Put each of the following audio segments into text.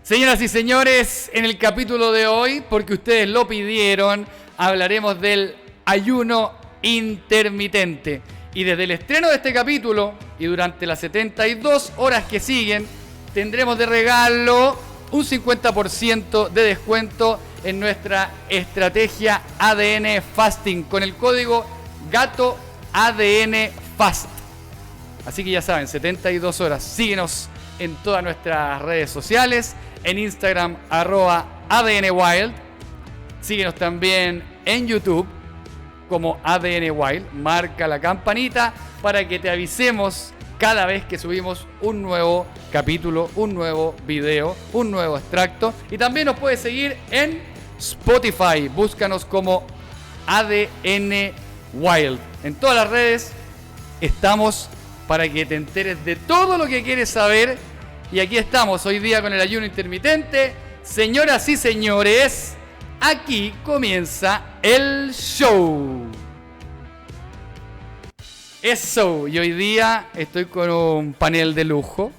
Señoras y señores, en el capítulo de hoy, porque ustedes lo pidieron, hablaremos del ayuno intermitente. Y desde el estreno de este capítulo y durante las 72 horas que siguen, tendremos de regalo un 50% de descuento en nuestra estrategia ADN Fasting con el código GATO ADN FAST. Así que ya saben, 72 horas. Síguenos en todas nuestras redes sociales, en Instagram @ADNWild. Síguenos también en YouTube como ADN Wild. Marca la campanita para que te avisemos cada vez que subimos un nuevo capítulo, un nuevo video, un nuevo extracto. Y también nos puedes seguir en Spotify. Búscanos como ADN Wild. En todas las redes estamos para que te enteres de todo lo que quieres saber. Y aquí estamos hoy día con el ayuno intermitente. Señoras y señores, aquí comienza el show. Eso, y hoy día estoy con un panel de lujo.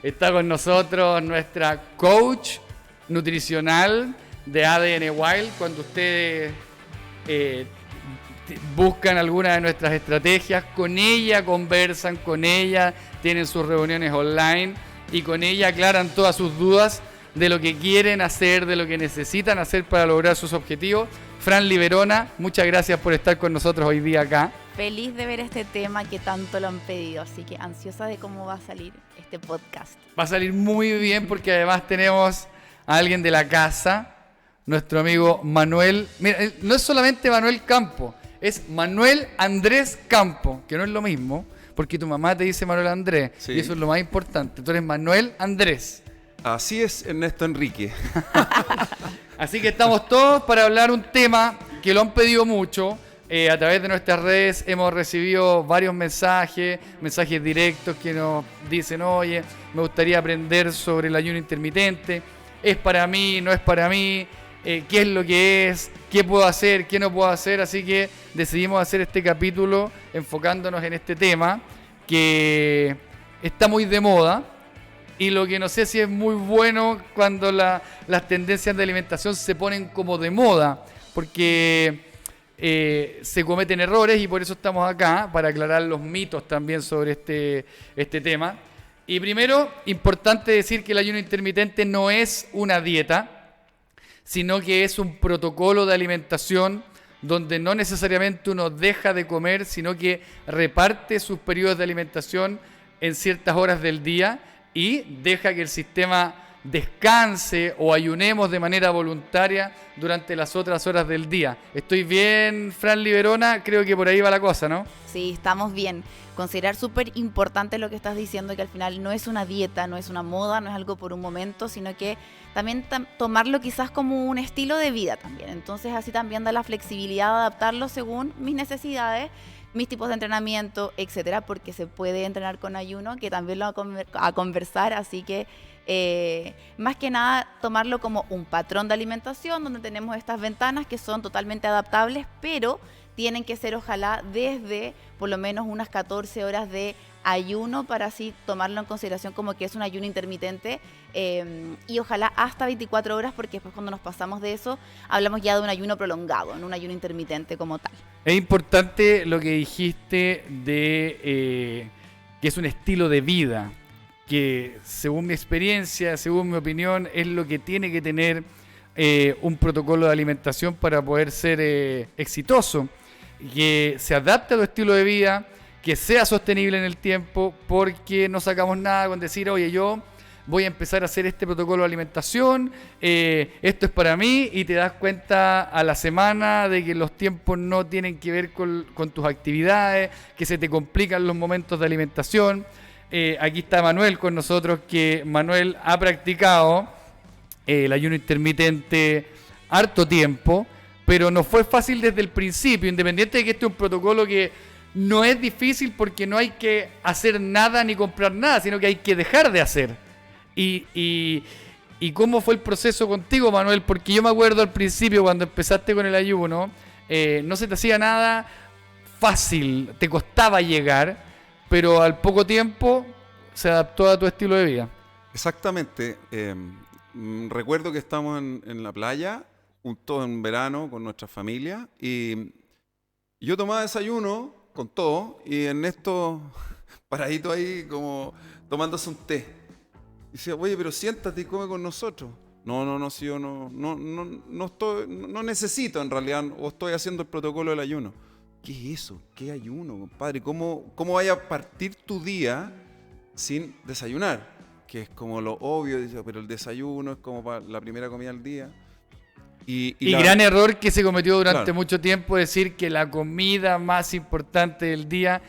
Está con nosotros nuestra coach nutricional de ADN Wild. Cuando ustedes buscan alguna de nuestras estrategias, con ella conversan, con ella tienen sus reuniones online y con ella aclaran todas sus dudas de lo que quieren hacer, de lo que necesitan hacer para lograr sus objetivos. Fran Liberona, muchas gracias por estar con nosotros hoy día acá. Feliz de ver este tema que tanto lo han pedido, así que ansiosa de cómo va a salir este podcast. Va a salir muy bien porque además tenemos a alguien de la casa, nuestro amigo Manuel. Mira, no es solamente Manuel Campo, es Manuel Andrés Campo, que no es lo mismo, porque tu mamá te dice Manuel Andrés, sí. Y eso es lo más importante. Tú eres Manuel Andrés. Así es, Ernesto Enrique. Así que estamos todos para hablar un tema que lo han pedido mucho. A través de nuestras redes hemos recibido varios mensajes directos que nos dicen: oye, me gustaría aprender sobre el ayuno intermitente. ¿Es para mí? ¿No es para mí? ¿Qué es lo que es? ¿Qué puedo hacer? ¿Qué no puedo hacer? Así que decidimos hacer este capítulo enfocándonos en este tema que está muy de moda. Y lo que no sé si es muy bueno cuando las tendencias de alimentación se ponen como de moda, porque se cometen errores y por eso estamos acá, para aclarar los mitos también sobre este tema. Y primero, importante decir que el ayuno intermitente no es una dieta, sino que es un protocolo de alimentación donde no necesariamente uno deja de comer, sino que reparte sus periodos de alimentación en ciertas horas del día y deja que el sistema descanse o ayunemos de manera voluntaria durante las otras horas del día. ¿Estoy bien, Fran Liberona? Creo que por ahí va la cosa, ¿no? Sí, estamos bien. Considerar súper importante lo que estás diciendo, que al final no es una dieta, no es una moda, no es algo por un momento, sino que también tomarlo quizás como un estilo de vida también. Entonces así también da la flexibilidad de adaptarlo según mis necesidades, mis tipos de entrenamiento, etcétera, porque se puede entrenar con ayuno, que también lo vamos a conversar, así que más que nada tomarlo como un patrón de alimentación donde tenemos estas ventanas que son totalmente adaptables, pero tienen que ser ojalá desde por lo menos unas 14 horas de ayuno para así tomarlo en consideración como que es un ayuno intermitente, y ojalá hasta 24 horas, porque después cuando nos pasamos de eso hablamos ya de un ayuno prolongado, no un ayuno intermitente como tal. Es importante lo que dijiste de que es un estilo de vida, que según mi experiencia, según mi opinión, es lo que tiene que tener un protocolo de alimentación para poder ser exitoso, que se adapte a tu estilo de vida, que sea sostenible en el tiempo, porque no sacamos nada con decir: oye, yo voy a empezar a hacer este protocolo de alimentación, esto es para mí, y te das cuenta a la semana de que los tiempos no tienen que ver con tus actividades, que se te complican los momentos de alimentación. Aquí está Manuel con nosotros, que Manuel ha practicado el ayuno intermitente harto tiempo, pero no fue fácil desde el principio, independiente de que este es un protocolo que no es difícil porque no hay que hacer nada ni comprar nada, sino que hay que dejar de hacer. ¿Y cómo fue el proceso contigo, Manuel? Porque yo me acuerdo al principio cuando empezaste con el ayuno, no se te hacía nada fácil, te costaba llegar, pero al poco tiempo se adaptó a tu estilo de vida. Exactamente. Recuerdo que estamos en la playa, todos en verano con nuestra familia, y yo tomaba desayuno con todo, y Ernesto paradito ahí como tomándose un té. Y decía, oye, pero siéntate y come con nosotros. No, si yo no necesito en realidad, o estoy haciendo el protocolo del ayuno. ¿Qué es eso? ¿Qué ayuno, compadre? ¿Cómo vaya a partir tu día sin desayunar? Que es como lo obvio, dice, pero el desayuno es como para la primera comida del día. Y gran error que se cometió durante Claro. mucho tiempo, decir que la comida más importante del día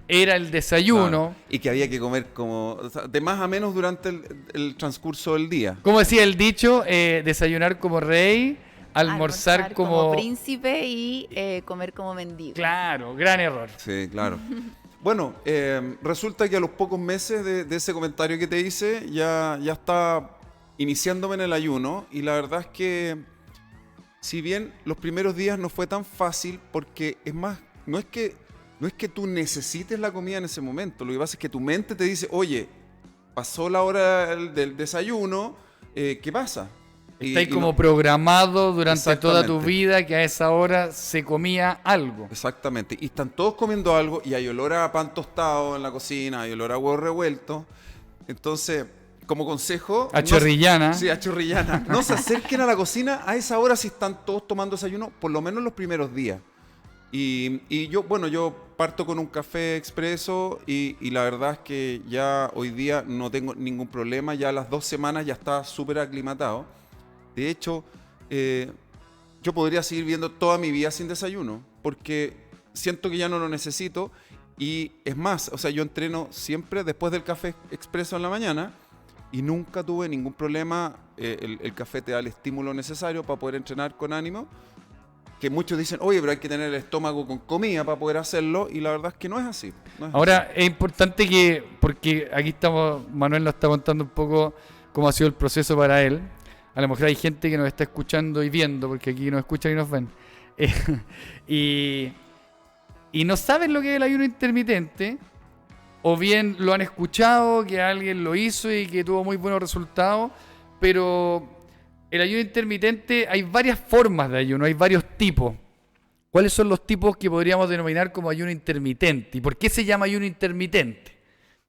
era el desayuno. Claro, y que había que comer como de más a menos durante el transcurso del día. Como decía el dicho, desayunar como rey, almorzar como... príncipe y comer como mendigo. Claro, gran error. Sí, claro. Bueno, resulta que a los pocos meses de ese comentario que te hice, ya está iniciándome en el ayuno, y la verdad es que si bien los primeros días no fue tan fácil, porque es más, no es que tú necesites la comida en ese momento, lo que pasa es que tu mente te dice, oye, pasó la hora del desayuno, ¿qué pasa? Está ahí Y como no- programado durante toda tu Exactamente. vida que a esa hora se comía algo. Exactamente, y están todos comiendo algo, y hay olor a pan tostado en la cocina, hay olor a huevo revuelto. Entonces, como consejo... A chorrillana. Sí, a chorrillana. No se acerquen a la cocina a esa hora si están todos tomando desayuno, por lo menos los primeros días. Y yo parto con un café expreso, y la verdad es que ya hoy día no tengo ningún problema, ya a las 2 semanas ya está súper aclimatado. De hecho, yo podría seguir viendo toda mi vida sin desayuno, porque siento que ya no lo necesito, y es más, o sea, yo entreno siempre después del café expreso en la mañana, y nunca tuve ningún problema. El café te da el estímulo necesario para poder entrenar con ánimo, que muchos dicen, oye, pero hay que tener el estómago con comida para poder hacerlo, y la verdad es que no es así. No es Ahora, es importante porque aquí estamos, Manuel nos está contando un poco cómo ha sido el proceso para él. A lo mejor hay gente que nos está escuchando y viendo, porque aquí nos escuchan y nos ven. Y no saben lo que es el ayuno intermitente, o bien lo han escuchado, que alguien lo hizo y que tuvo muy buenos resultados, pero el ayuno intermitente, hay varias formas de ayuno, hay varios tipos. ¿Cuáles son los tipos que podríamos denominar como ayuno intermitente? ¿Y por qué se llama ayuno intermitente?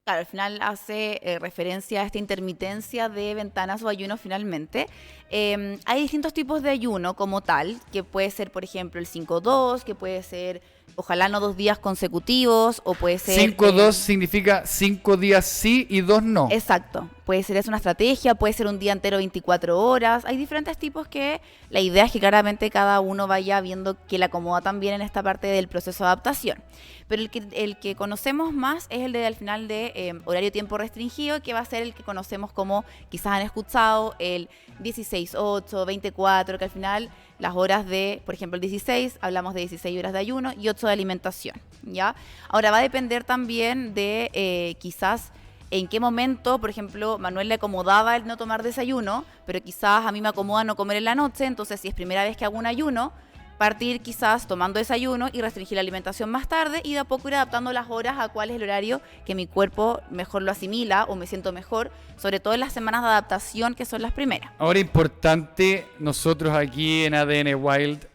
Claro, al final hace referencia a esta intermitencia de ventanas o ayuno finalmente. Hay distintos tipos de ayuno como tal, que puede ser, por ejemplo, el 5-2, que puede ser, ojalá no 2 días consecutivos, o puede ser... 5-2 significa 5 días sí y 2 no. Exacto, puede ser, es una estrategia, puede ser un día entero 24 horas, hay diferentes tipos que la idea es que claramente cada uno vaya viendo que le acomoda también en esta parte del proceso de adaptación. Pero el que conocemos más es el de al final de horario tiempo restringido, que va a ser el que conocemos como, quizás han escuchado, el 16-8, 24, que al final las horas de, por ejemplo, el 16, hablamos de 16 horas de ayuno y 8 de alimentación, ¿ya? Ahora va a depender también de quizás en qué momento, por ejemplo, Manuel le acomodaba el no tomar desayuno, pero quizás a mí me acomoda no comer en la noche, entonces si es primera vez que hago un ayuno, partir quizás tomando desayuno y restringir la alimentación más tarde, y de a poco ir adaptando las horas a cuál es el horario que mi cuerpo mejor lo asimila o me siento mejor, sobre todo en las semanas de adaptación, que son las primeras. Ahora, importante, nosotros aquí en ADN Wild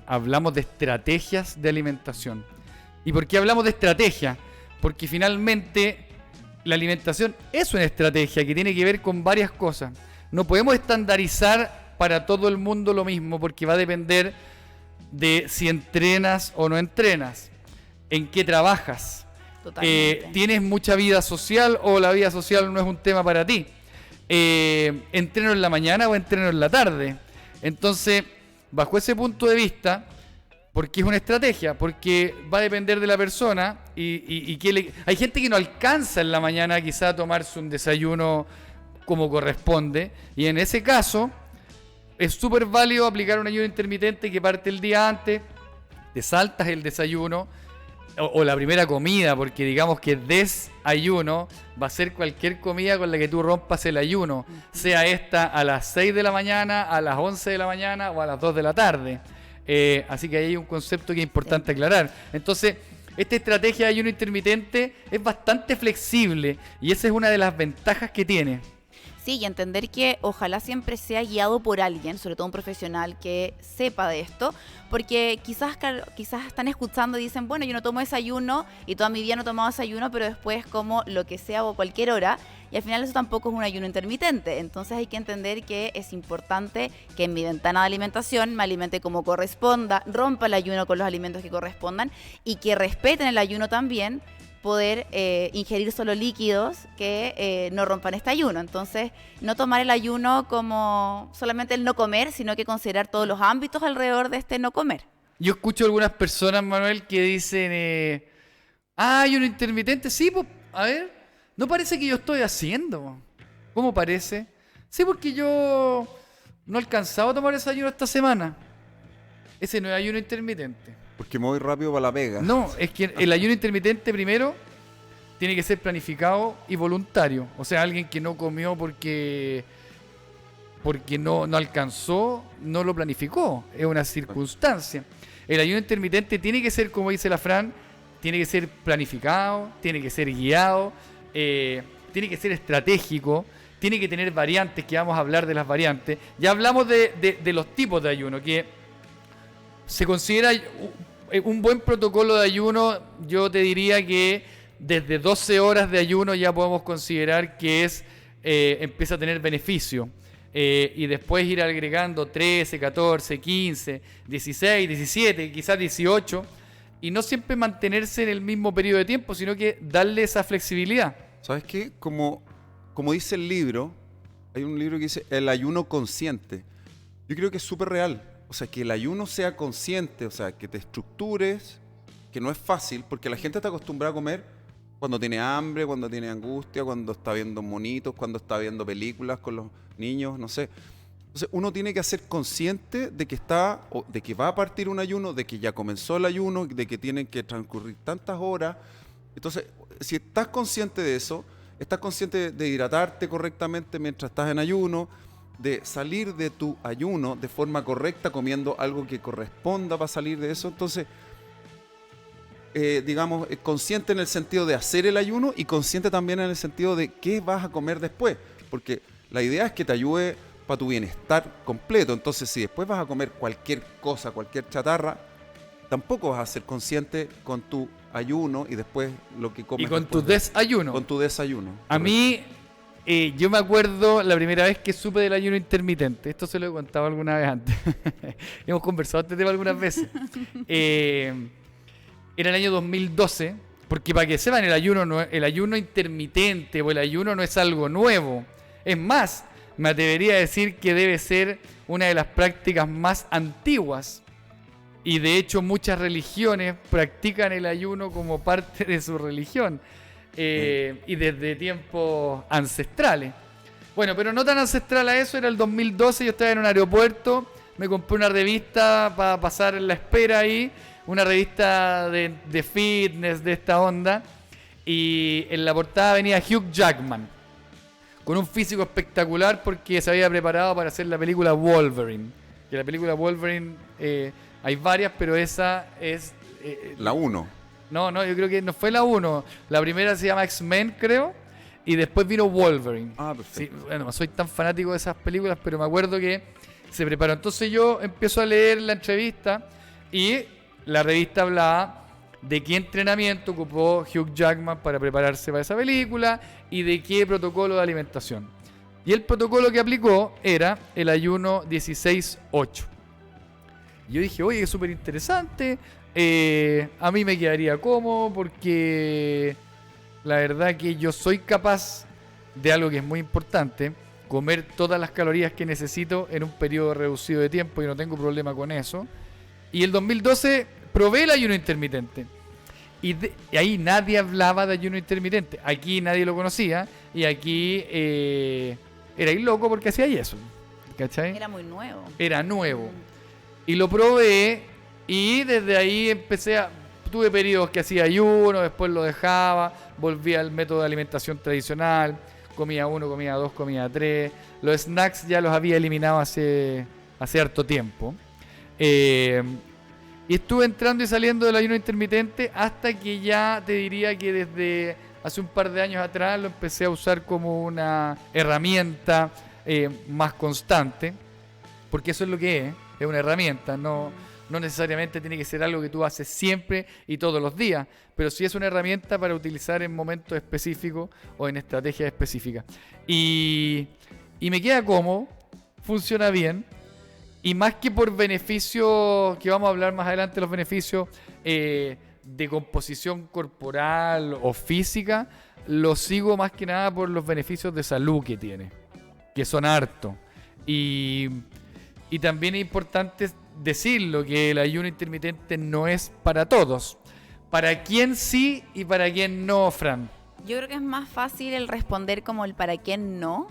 hablamos de estrategias de alimentación. ¿Y por qué hablamos de estrategia? Porque finalmente la alimentación es una estrategia que tiene que ver con varias cosas. No podemos estandarizar para todo el mundo lo mismo, porque va a depender de si entrenas o no entrenas, en qué trabajas, Totalmente. tienes mucha vida social o la vida social no es un tema para ti, entreno en la mañana o entreno en la tarde. Entonces, bajo ese punto de vista, porque es una estrategia, porque va a depender de la persona y hay gente que no alcanza en la mañana quizá a tomarse un desayuno como corresponde, y en ese caso es súper válido aplicar un ayuno intermitente que parte el día antes, te saltas el desayuno o la primera comida, porque digamos que desayuno va a ser cualquier comida con la que tú rompas el ayuno, sea esta a las 6 de la mañana, a las 11 de la mañana o a las 2 de la tarde. Así que ahí hay un concepto que es importante aclarar. Entonces, esta estrategia de ayuno intermitente es bastante flexible y esa es una de las ventajas que tiene. Sí, y entender que ojalá siempre sea guiado por alguien, sobre todo un profesional que sepa de esto, porque quizás están escuchando y dicen, bueno, yo no tomo desayuno y toda mi vida no he tomado desayuno, pero después como lo que sea o cualquier hora, y al final eso tampoco es un ayuno intermitente. Entonces hay que entender que es importante que en mi ventana de alimentación me alimente como corresponda, rompa el ayuno con los alimentos que correspondan y que respeten el ayuno también, poder ingerir solo líquidos que no rompan este ayuno. Entonces, no tomar el ayuno como solamente el no comer, sino que considerar todos los ámbitos alrededor de este no comer. Yo escucho algunas personas, Manuel, que dicen, ayuno intermitente, sí, pues, a ver, no parece que yo estoy haciendo. ¿Cómo parece? Sí, porque yo no he alcanzado a tomar desayuno esta semana. Ese no es ayuno intermitente. Porque me voy rápido para la pega. No, es que el ayuno intermitente primero tiene que ser planificado y voluntario. O sea, alguien que no comió porque no alcanzó, no lo planificó. Es una circunstancia. El ayuno intermitente tiene que ser, como dice la Fran, tiene que ser planificado, tiene que ser guiado, tiene que ser estratégico, tiene que tener variantes, que vamos a hablar de las variantes. Ya hablamos de los tipos de ayuno, que se considera un buen protocolo de ayuno. Yo te diría que desde 12 horas de ayuno ya podemos considerar que empieza a tener beneficio. Y después ir agregando 13, 14, 15, 16, 17, quizás 18. Y no siempre mantenerse en el mismo periodo de tiempo, sino que darle esa flexibilidad. ¿Sabes qué? Como dice el libro, hay un libro que dice el ayuno consciente. Yo creo que es súper real. O sea, que el ayuno sea consciente, o sea, que te estructures, que no es fácil, porque la gente está acostumbrada a comer cuando tiene hambre, cuando tiene angustia, cuando está viendo monitos, cuando está viendo películas con los niños, no sé. Entonces, uno tiene que ser consciente de que de que va a partir un ayuno, de que ya comenzó el ayuno, de que tienen que transcurrir tantas horas. Entonces, si estás consciente de eso, estás consciente de hidratarte correctamente mientras estás en ayuno, de salir de tu ayuno de forma correcta, comiendo algo que corresponda para salir de eso. Entonces, digamos, consciente en el sentido de hacer el ayuno y consciente también en el sentido de qué vas a comer después. Porque la idea es que te ayude para tu bienestar completo. Entonces, si después vas a comer cualquier cosa, cualquier chatarra, tampoco vas a ser consciente con tu ayuno y después lo que comes. Y con tu desayuno. Con tu desayuno. A mí, yo me acuerdo la primera vez que supe del ayuno intermitente. Esto se lo he contado alguna vez antes. Hemos conversado este tema algunas veces. Era el año 2012, porque para que sepan, el ayuno intermitente o el ayuno no es algo nuevo. Es más, me atrevería a decir que debe ser una de las prácticas más antiguas. Y de hecho muchas religiones practican el ayuno como parte de su religión. Y desde tiempos ancestrales. Bueno, pero no tan ancestral a eso. Era el 2012, yo estaba en un aeropuerto, me compré una revista para pasar en la espera ahí, una revista de fitness, de esta onda, y en la portada venía Hugh Jackman con un físico espectacular porque se había preparado para hacer la película Wolverine. Que la película Wolverine hay varias, pero esa es la 1. No, yo creo que no fue la 1. La primera se llama X-Men, creo. Y después vino Wolverine. Ah, perfecto. Sí, bueno, no soy tan fanático de esas películas, pero me acuerdo que se preparó. Entonces yo empiezo a leer la entrevista y la revista hablaba de qué entrenamiento ocupó Hugh Jackman para prepararse para esa película y de qué protocolo de alimentación. Y el protocolo que aplicó era el ayuno 16-8. Yo dije, oye, es súper interesante. A mí me quedaría cómodo porque la verdad que yo soy capaz de algo que es muy importante, comer todas las calorías que necesito en un periodo reducido de tiempo y no tengo problema con eso. Y el 2012 probé el ayuno intermitente y ahí nadie hablaba de ayuno intermitente, aquí nadie lo conocía y aquí erais loco porque hacía eso, ¿cachai? Era muy nuevo. Era nuevo. Y lo probé y desde ahí tuve periodos que hacía ayuno, después lo dejaba, volvía al método de alimentación tradicional, comía 1, comía 2, comía 3. Los snacks ya los había eliminado hace harto tiempo. Y estuve entrando y saliendo del ayuno intermitente hasta que ya te diría que desde hace un par de años atrás lo empecé a usar como una herramienta más constante, porque eso es lo que es una herramienta, no necesariamente tiene que ser algo que tú haces siempre y todos los días, pero sí es una herramienta para utilizar en momentos específicos o en estrategias específicas. Y me queda cómodo, funciona bien. Y más que por beneficios, que vamos a hablar más adelante, los beneficios de composición corporal o física, lo sigo más que nada por los beneficios de salud que tiene, que son hartos. Y también es importante decirlo, que el ayuno intermitente no es para todos. ¿Para quién sí y para quién no, Fran? Yo creo que es más fácil el responder como el para quién no,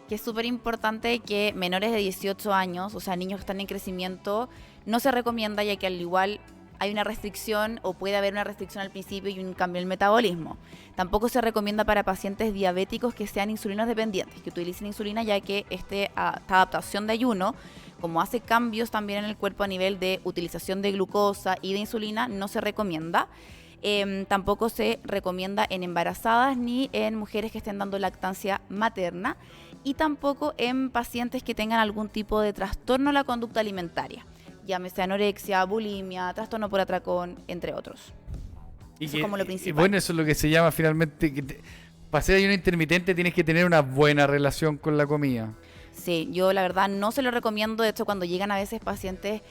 que es súper importante que menores de 18 años, o sea, niños que están en crecimiento, no se recomienda, ya que al igual hay una restricción o puede haber una restricción al principio y un cambio en el metabolismo. Tampoco se recomienda para pacientes diabéticos que sean insulinos dependientes, que utilicen insulina, ya que esta adaptación de ayuno, como hace cambios también en el cuerpo a nivel de utilización de glucosa y de insulina, no se recomienda. Tampoco se recomienda en embarazadas ni en mujeres que estén dando lactancia materna, y tampoco en pacientes que tengan algún tipo de trastorno a la conducta alimentaria, llámese anorexia, bulimia, trastorno por atracón, entre otros. Eso es como lo principal. Bueno, eso es lo que se llama finalmente, para hacer ayuno intermitente tienes que tener una buena relación con la comida. Sí, yo la verdad no se lo recomiendo. De hecho, cuando llegan a veces pacientes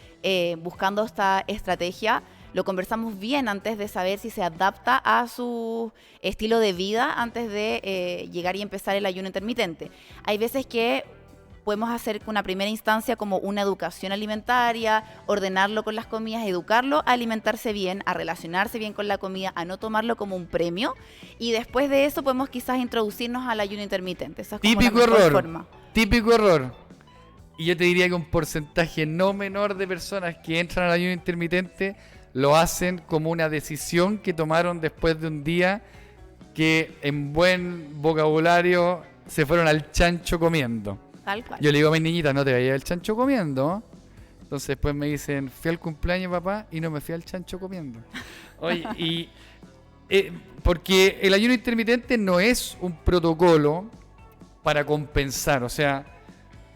buscando esta estrategia, lo conversamos bien antes de saber si se adapta a su estilo de vida antes de llegar y empezar el ayuno intermitente. Hay veces que podemos hacer una primera instancia como una educación alimentaria, ordenarlo con las comidas, educarlo a alimentarse bien, a relacionarse bien con la comida, a no tomarlo como un premio, y después de eso podemos quizás introducirnos al ayuno intermitente. Esa es como Típico la mejor error, forma. típico error. Y yo te diría que un porcentaje no menor de personas que entran al ayuno intermitente lo hacen como una decisión que tomaron después de un día que en buen vocabulario se fueron al chancho comiendo. Tal cual. Yo le digo a mis niñitas, no te vayas al chancho comiendo. Entonces después me dicen, fui al cumpleaños, papá, y no me fui al chancho comiendo. Oye, porque el ayuno intermitente no es un protocolo para compensar. O sea,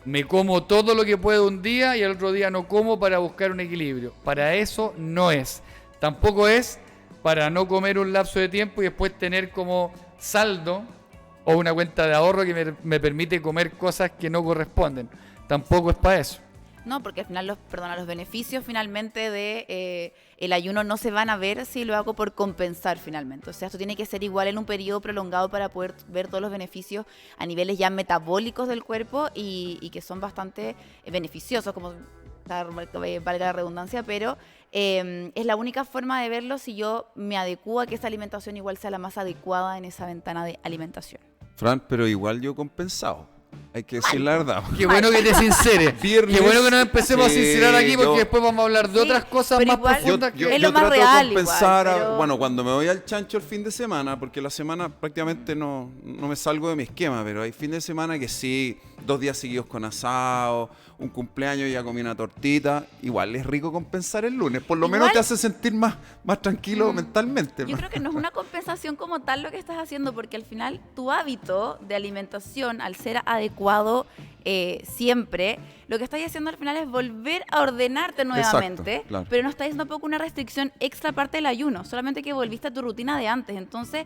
me como todo lo que puedo un día y el otro día no como para buscar un equilibrio. Para eso no es. Tampoco es para no comer un lapso de tiempo y después tener como saldo o una cuenta de ahorro que me permite comer cosas que no corresponden. Tampoco es para eso. No, porque al final los beneficios finalmente de el ayuno no se van a ver si lo hago por compensar finalmente. O sea, esto tiene que ser igual en un periodo prolongado para poder ver todos los beneficios a niveles ya metabólicos del cuerpo y que son bastante beneficiosos, como valga la redundancia, pero es la única forma de verlo si yo me adecuo a que esa alimentación igual sea la más adecuada en esa ventana de alimentación. Fran, pero igual yo compensado. Hay que decir la verdad. Qué bueno que te sinceres. Viernes, Qué bueno que nos empecemos a sincerar aquí, porque yo- después vamos a hablar de otras cosas pero más igual- profundas. Es lo más trato real de compensar, igual, pero- bueno, cuando me voy al chancho el fin de semana, porque la semana prácticamente no me salgo de mi esquema, pero hay fin de semana que sí, 2 días seguidos con asado, un cumpleaños, ya comí una tortita, igual es rico compensar el lunes, por lo menos Igual- te hace sentir más tranquilo mentalmente. Yo creo que no es una compensación como tal lo que estás haciendo, porque al final tu hábito de alimentación, al ser adecuado siempre, lo que estás haciendo al final es volver a ordenarte nuevamente, Exacto, claro. pero no estás haciendo tampoco una restricción extra parte del ayuno, solamente que volviste a tu rutina de antes. Entonces,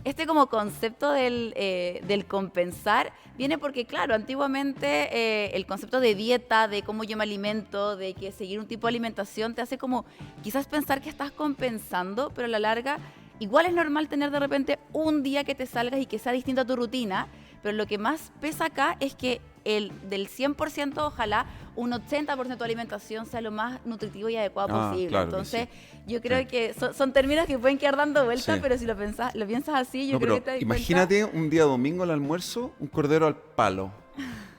este como concepto del compensar viene porque, claro, antiguamente el concepto de dieta, de cómo yo me alimento, de que seguir un tipo de alimentación te hace como quizás pensar que estás compensando, pero a la larga igual es normal tener de repente un día que te salgas y que sea distinto a tu rutina, pero lo que más pesa acá es que del 100% ojalá un 80% de tu alimentación sea lo más nutritivo y adecuado posible. Claro que Entonces, sí. yo creo Sí. que son términos que pueden quedar dando vueltas, Sí. pero si lo piensas así, yo No, creo pero que te das imagínate un día domingo al almuerzo, un cordero al palo.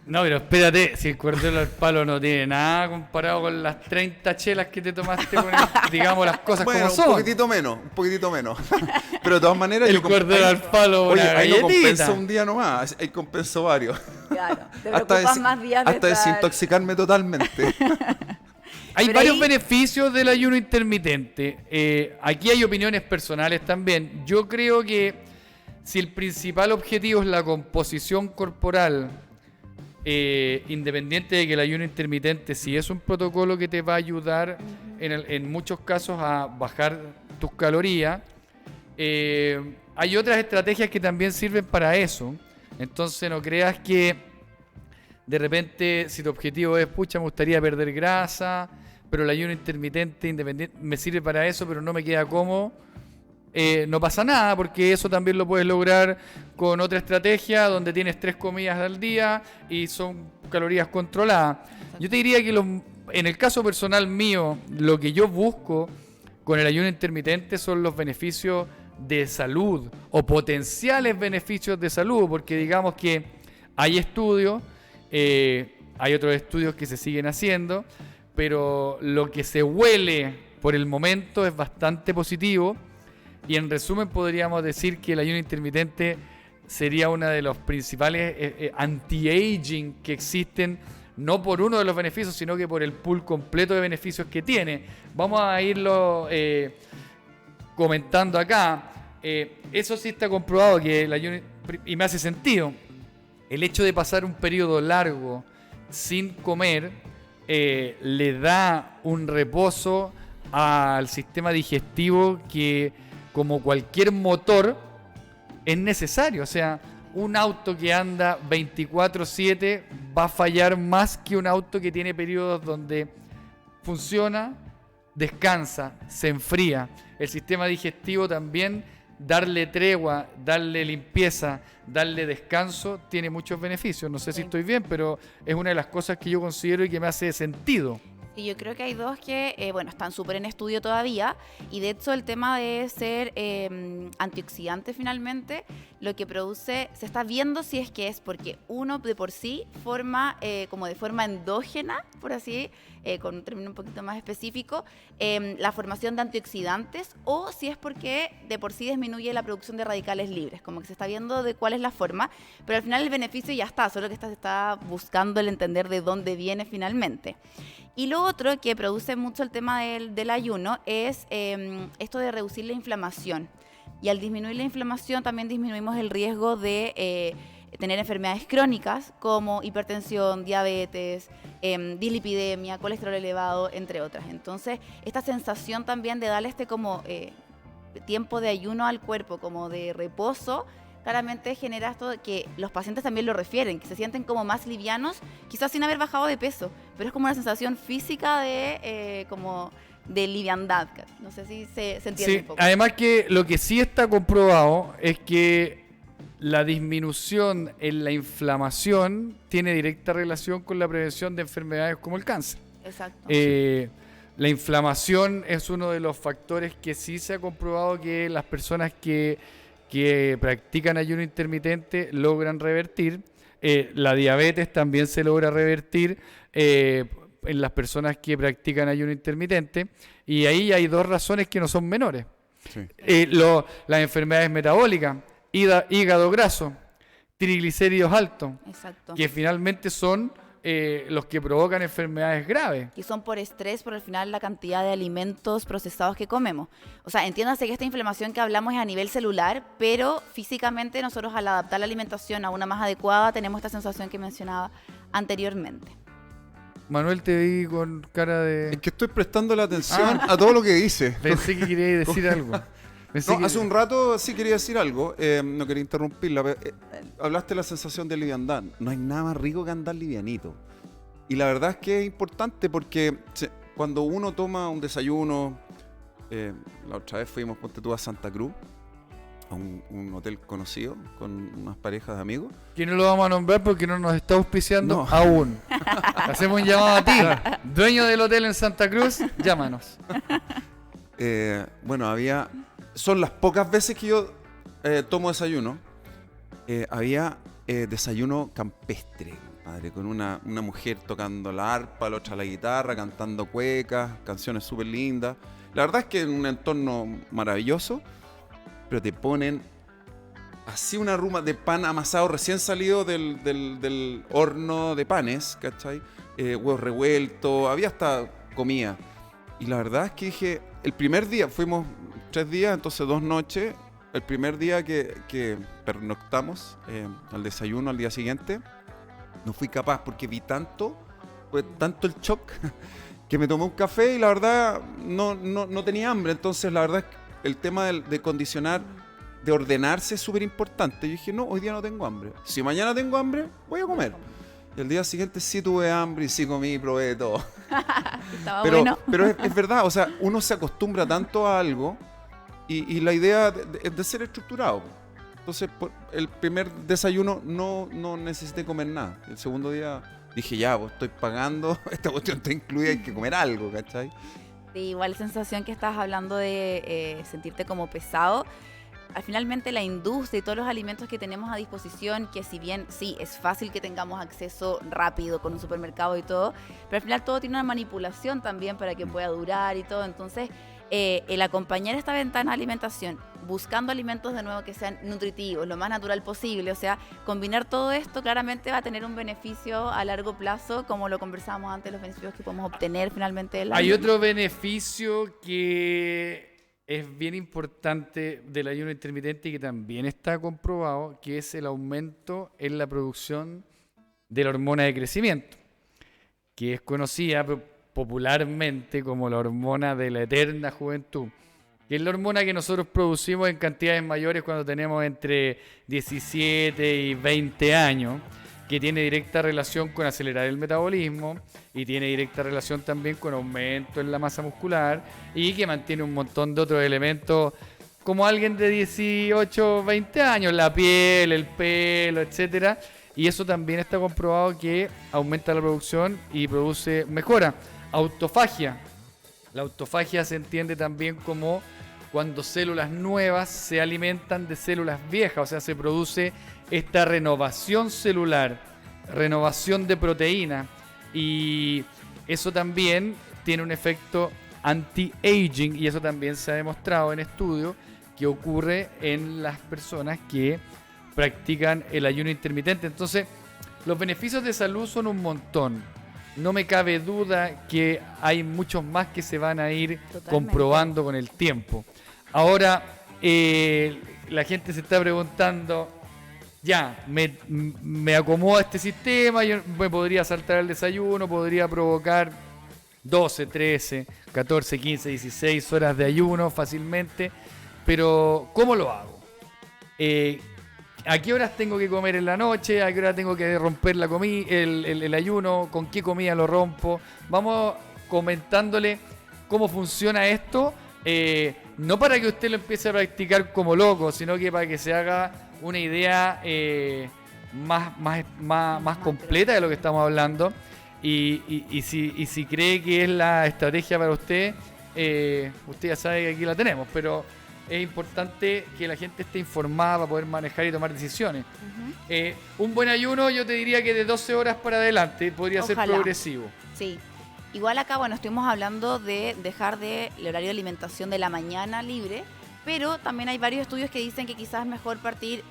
No, pero espérate, si el cordero al palo no tiene nada comparado con las 30 chelas que te tomaste con digamos las cosas Bueno, como son. un poquitito menos. Pero de todas maneras... El cordero al palo, Oye, una ahí no galletita. compensa un día nomás, ahí compenso varios. Claro, te preocupas más días de hasta estar... desintoxicarme totalmente. Hay Pero varios ahí- beneficios del ayuno intermitente. Aquí hay opiniones personales también. Yo creo que si el principal objetivo es la composición corporal, independiente de que el ayuno intermitente, si es un protocolo que te va a ayudar en muchos casos a bajar tus calorías, hay otras estrategias que también sirven para eso. Entonces no creas que de repente, si tu objetivo es, pucha, me gustaría perder grasa, pero el ayuno intermitente independiente me sirve para eso, pero no me queda cómodo, no pasa nada, porque eso también lo puedes lograr con otra estrategia donde tienes 3 comidas al día y son calorías controladas. Yo te diría que en el caso personal mío, lo que yo busco con el ayuno intermitente son los beneficios de salud o potenciales beneficios de salud, porque digamos que hay estudios, hay otros estudios que se siguen haciendo, pero lo que se huele por el momento es bastante positivo. Y en resumen podríamos decir que el ayuno intermitente sería uno de los principales anti-aging que existen, no por uno de los beneficios, sino que por el pool completo de beneficios que tiene. Vamos a irlo comentando acá. Eso sí está comprobado que el ayuno, y me hace sentido, el hecho de pasar un periodo largo sin comer le da un reposo al sistema digestivo que, como cualquier motor, es necesario. O sea, un auto que anda 24/7 va a fallar más que un auto que tiene periodos donde funciona, descansa, se enfría. El sistema digestivo también, darle tregua, darle limpieza, darle descanso, tiene muchos beneficios. No sé si estoy bien, pero es una de las cosas que yo considero y que me hace sentido. Y yo creo que hay dos que, bueno, están súper en estudio todavía, y de hecho el tema de ser antioxidante finalmente, lo que produce, se está viendo si es que es porque uno de por sí forma como de forma endógena, por así, con un término un poquito más específico, la formación de antioxidantes, o si es porque de por sí disminuye la producción de radicales libres, como que se está viendo de cuál es la forma, pero al final el beneficio ya está, solo que se está buscando el entender de dónde viene finalmente. Y lo otro que produce mucho el tema del ayuno es esto de reducir la inflamación. Y al disminuir la inflamación también disminuimos el riesgo de tener enfermedades crónicas como hipertensión, diabetes, dislipidemia, colesterol elevado, entre otras. Entonces, esta sensación también de darle este como tiempo de ayuno al cuerpo, como de reposo, claramente genera esto que los pacientes también lo refieren, que se sienten como más livianos, quizás sin haber bajado de peso, pero es como una sensación física de como de liviandad. No sé si se entiende Sí, un poco. además que lo que sí está comprobado es que la disminución en la inflamación tiene directa relación con la prevención de enfermedades como el cáncer. Exacto. La inflamación es uno de los factores que sí se ha comprobado que las personas que practican ayuno intermitente logran revertir. La diabetes también se logra revertir en las personas que practican ayuno intermitente, y ahí hay dos razones que no son menores. Sí. Las enfermedades metabólicas, hígado graso, triglicéridos altos, Exacto. que finalmente son los que provocan enfermedades graves. Y son por estrés, por al final la cantidad de alimentos procesados que comemos. O sea, entiéndase que esta inflamación que hablamos es a nivel celular, pero físicamente nosotros al adaptar la alimentación a una más adecuada tenemos esta sensación que mencionaba anteriormente. Manuel, te vi con cara de... Es que estoy prestando la atención a todo lo que dice. Pensé que querías decir algo. No, hace un rato sí quería decir algo, no quería interrumpirla. Pero, hablaste de la sensación de liviandad. No hay nada más rico que andar livianito. Y la verdad es que es importante porque cuando uno toma un desayuno, la otra vez fuimos, ponte tú, a Santa Cruz, a un hotel conocido con unas parejas de amigos. Que no lo vamos a nombrar porque no nos está auspiciando No. aún. Hacemos un llamado a ti, dueño del hotel en Santa Cruz, llámanos. Bueno, son las pocas veces que yo tomo desayuno. Había desayuno campestre, padre, con una mujer tocando la arpa, la otra la guitarra, cantando cuecas, canciones súper lindas. La verdad es que en un entorno maravilloso, pero te ponen así una ruma de pan amasado recién salido del horno de panes, ¿cachai? Huevos revueltos, había hasta comía. Y la verdad es que dije, el primer día, fuimos 3 días, entonces 2 noches. El primer día que pernoctamos al desayuno al día siguiente, no fui capaz porque vi tanto el shock que me tomé un café y la verdad no tenía hambre. Entonces la verdad es que el tema de condicionar, de ordenarse es súper importante. Yo dije, no, hoy día no tengo hambre. Si mañana tengo hambre, voy a comer. Y el día siguiente sí tuve hambre y sí comí y probé de todo. Estaba Pero, bueno. pero es verdad, o sea, uno se acostumbra tanto a algo y la idea es de ser estructurado. Entonces, el primer desayuno no necesité comer nada. El segundo día dije, ya, pues estoy pagando, esta cuestión está incluida, hay que comer algo, ¿cachai? Sí, igual la sensación que estás hablando de sentirte como pesado. Finalmente la industria y todos los alimentos que tenemos a disposición, que si bien sí, es fácil que tengamos acceso rápido con un supermercado y todo, pero al final todo tiene una manipulación también para que pueda durar y todo. Entonces, el acompañar esta ventana de alimentación, buscando alimentos de nuevo que sean nutritivos, lo más natural posible, o sea, combinar todo esto claramente va a tener un beneficio a largo plazo, como lo conversábamos antes, los beneficios que podemos obtener finalmente. Hay otro beneficio que es bien importante del ayuno intermitente y que también está comprobado, que es el aumento en la producción de la hormona de crecimiento, que es conocida popularmente como la hormona de la eterna juventud, que es la hormona que nosotros producimos en cantidades mayores cuando tenemos entre 17 y 20 años, que tiene directa relación con acelerar el metabolismo y tiene directa relación también con aumento en la masa muscular y que mantiene un montón de otros elementos como alguien de 18, 20 años, la piel, el pelo, etcétera. Y eso también está comprobado que aumenta la producción y mejora. Autofagia. La autofagia se entiende también como cuando células nuevas se alimentan de células viejas, o sea, se produce esta renovación celular, renovación de proteína, y eso también tiene un efecto anti-aging, y eso también se ha demostrado en estudios que ocurre en las personas que practican el ayuno intermitente. Entonces, los beneficios de salud son un montón. No me cabe duda que hay muchos más que se van a ir comprobando con el tiempo. Ahora, la gente se está preguntando, ya, me acomoda este sistema, yo me podría saltar el desayuno, podría provocar 12, 13, 14, 15, 16 horas de ayuno fácilmente, pero ¿cómo lo hago? ¿A qué horas tengo que comer en la noche? ¿A qué hora tengo que romper el ayuno? ¿Con qué comida lo rompo? Vamos comentándole cómo funciona esto, no para que usted lo empiece a practicar como loco, sino que para que se haga una idea más completa de lo que estamos hablando. Y si cree que es la estrategia para usted, usted ya sabe que aquí la tenemos, pero es importante que la gente esté informada para poder manejar y tomar decisiones. Un buen ayuno, yo te diría que de 12 horas para adelante podría ser progresivo. Sí. Igual acá, bueno, estuvimos hablando de dejar el horario de alimentación de la mañana libre, pero también hay varios estudios que dicen que quizás es mejor partir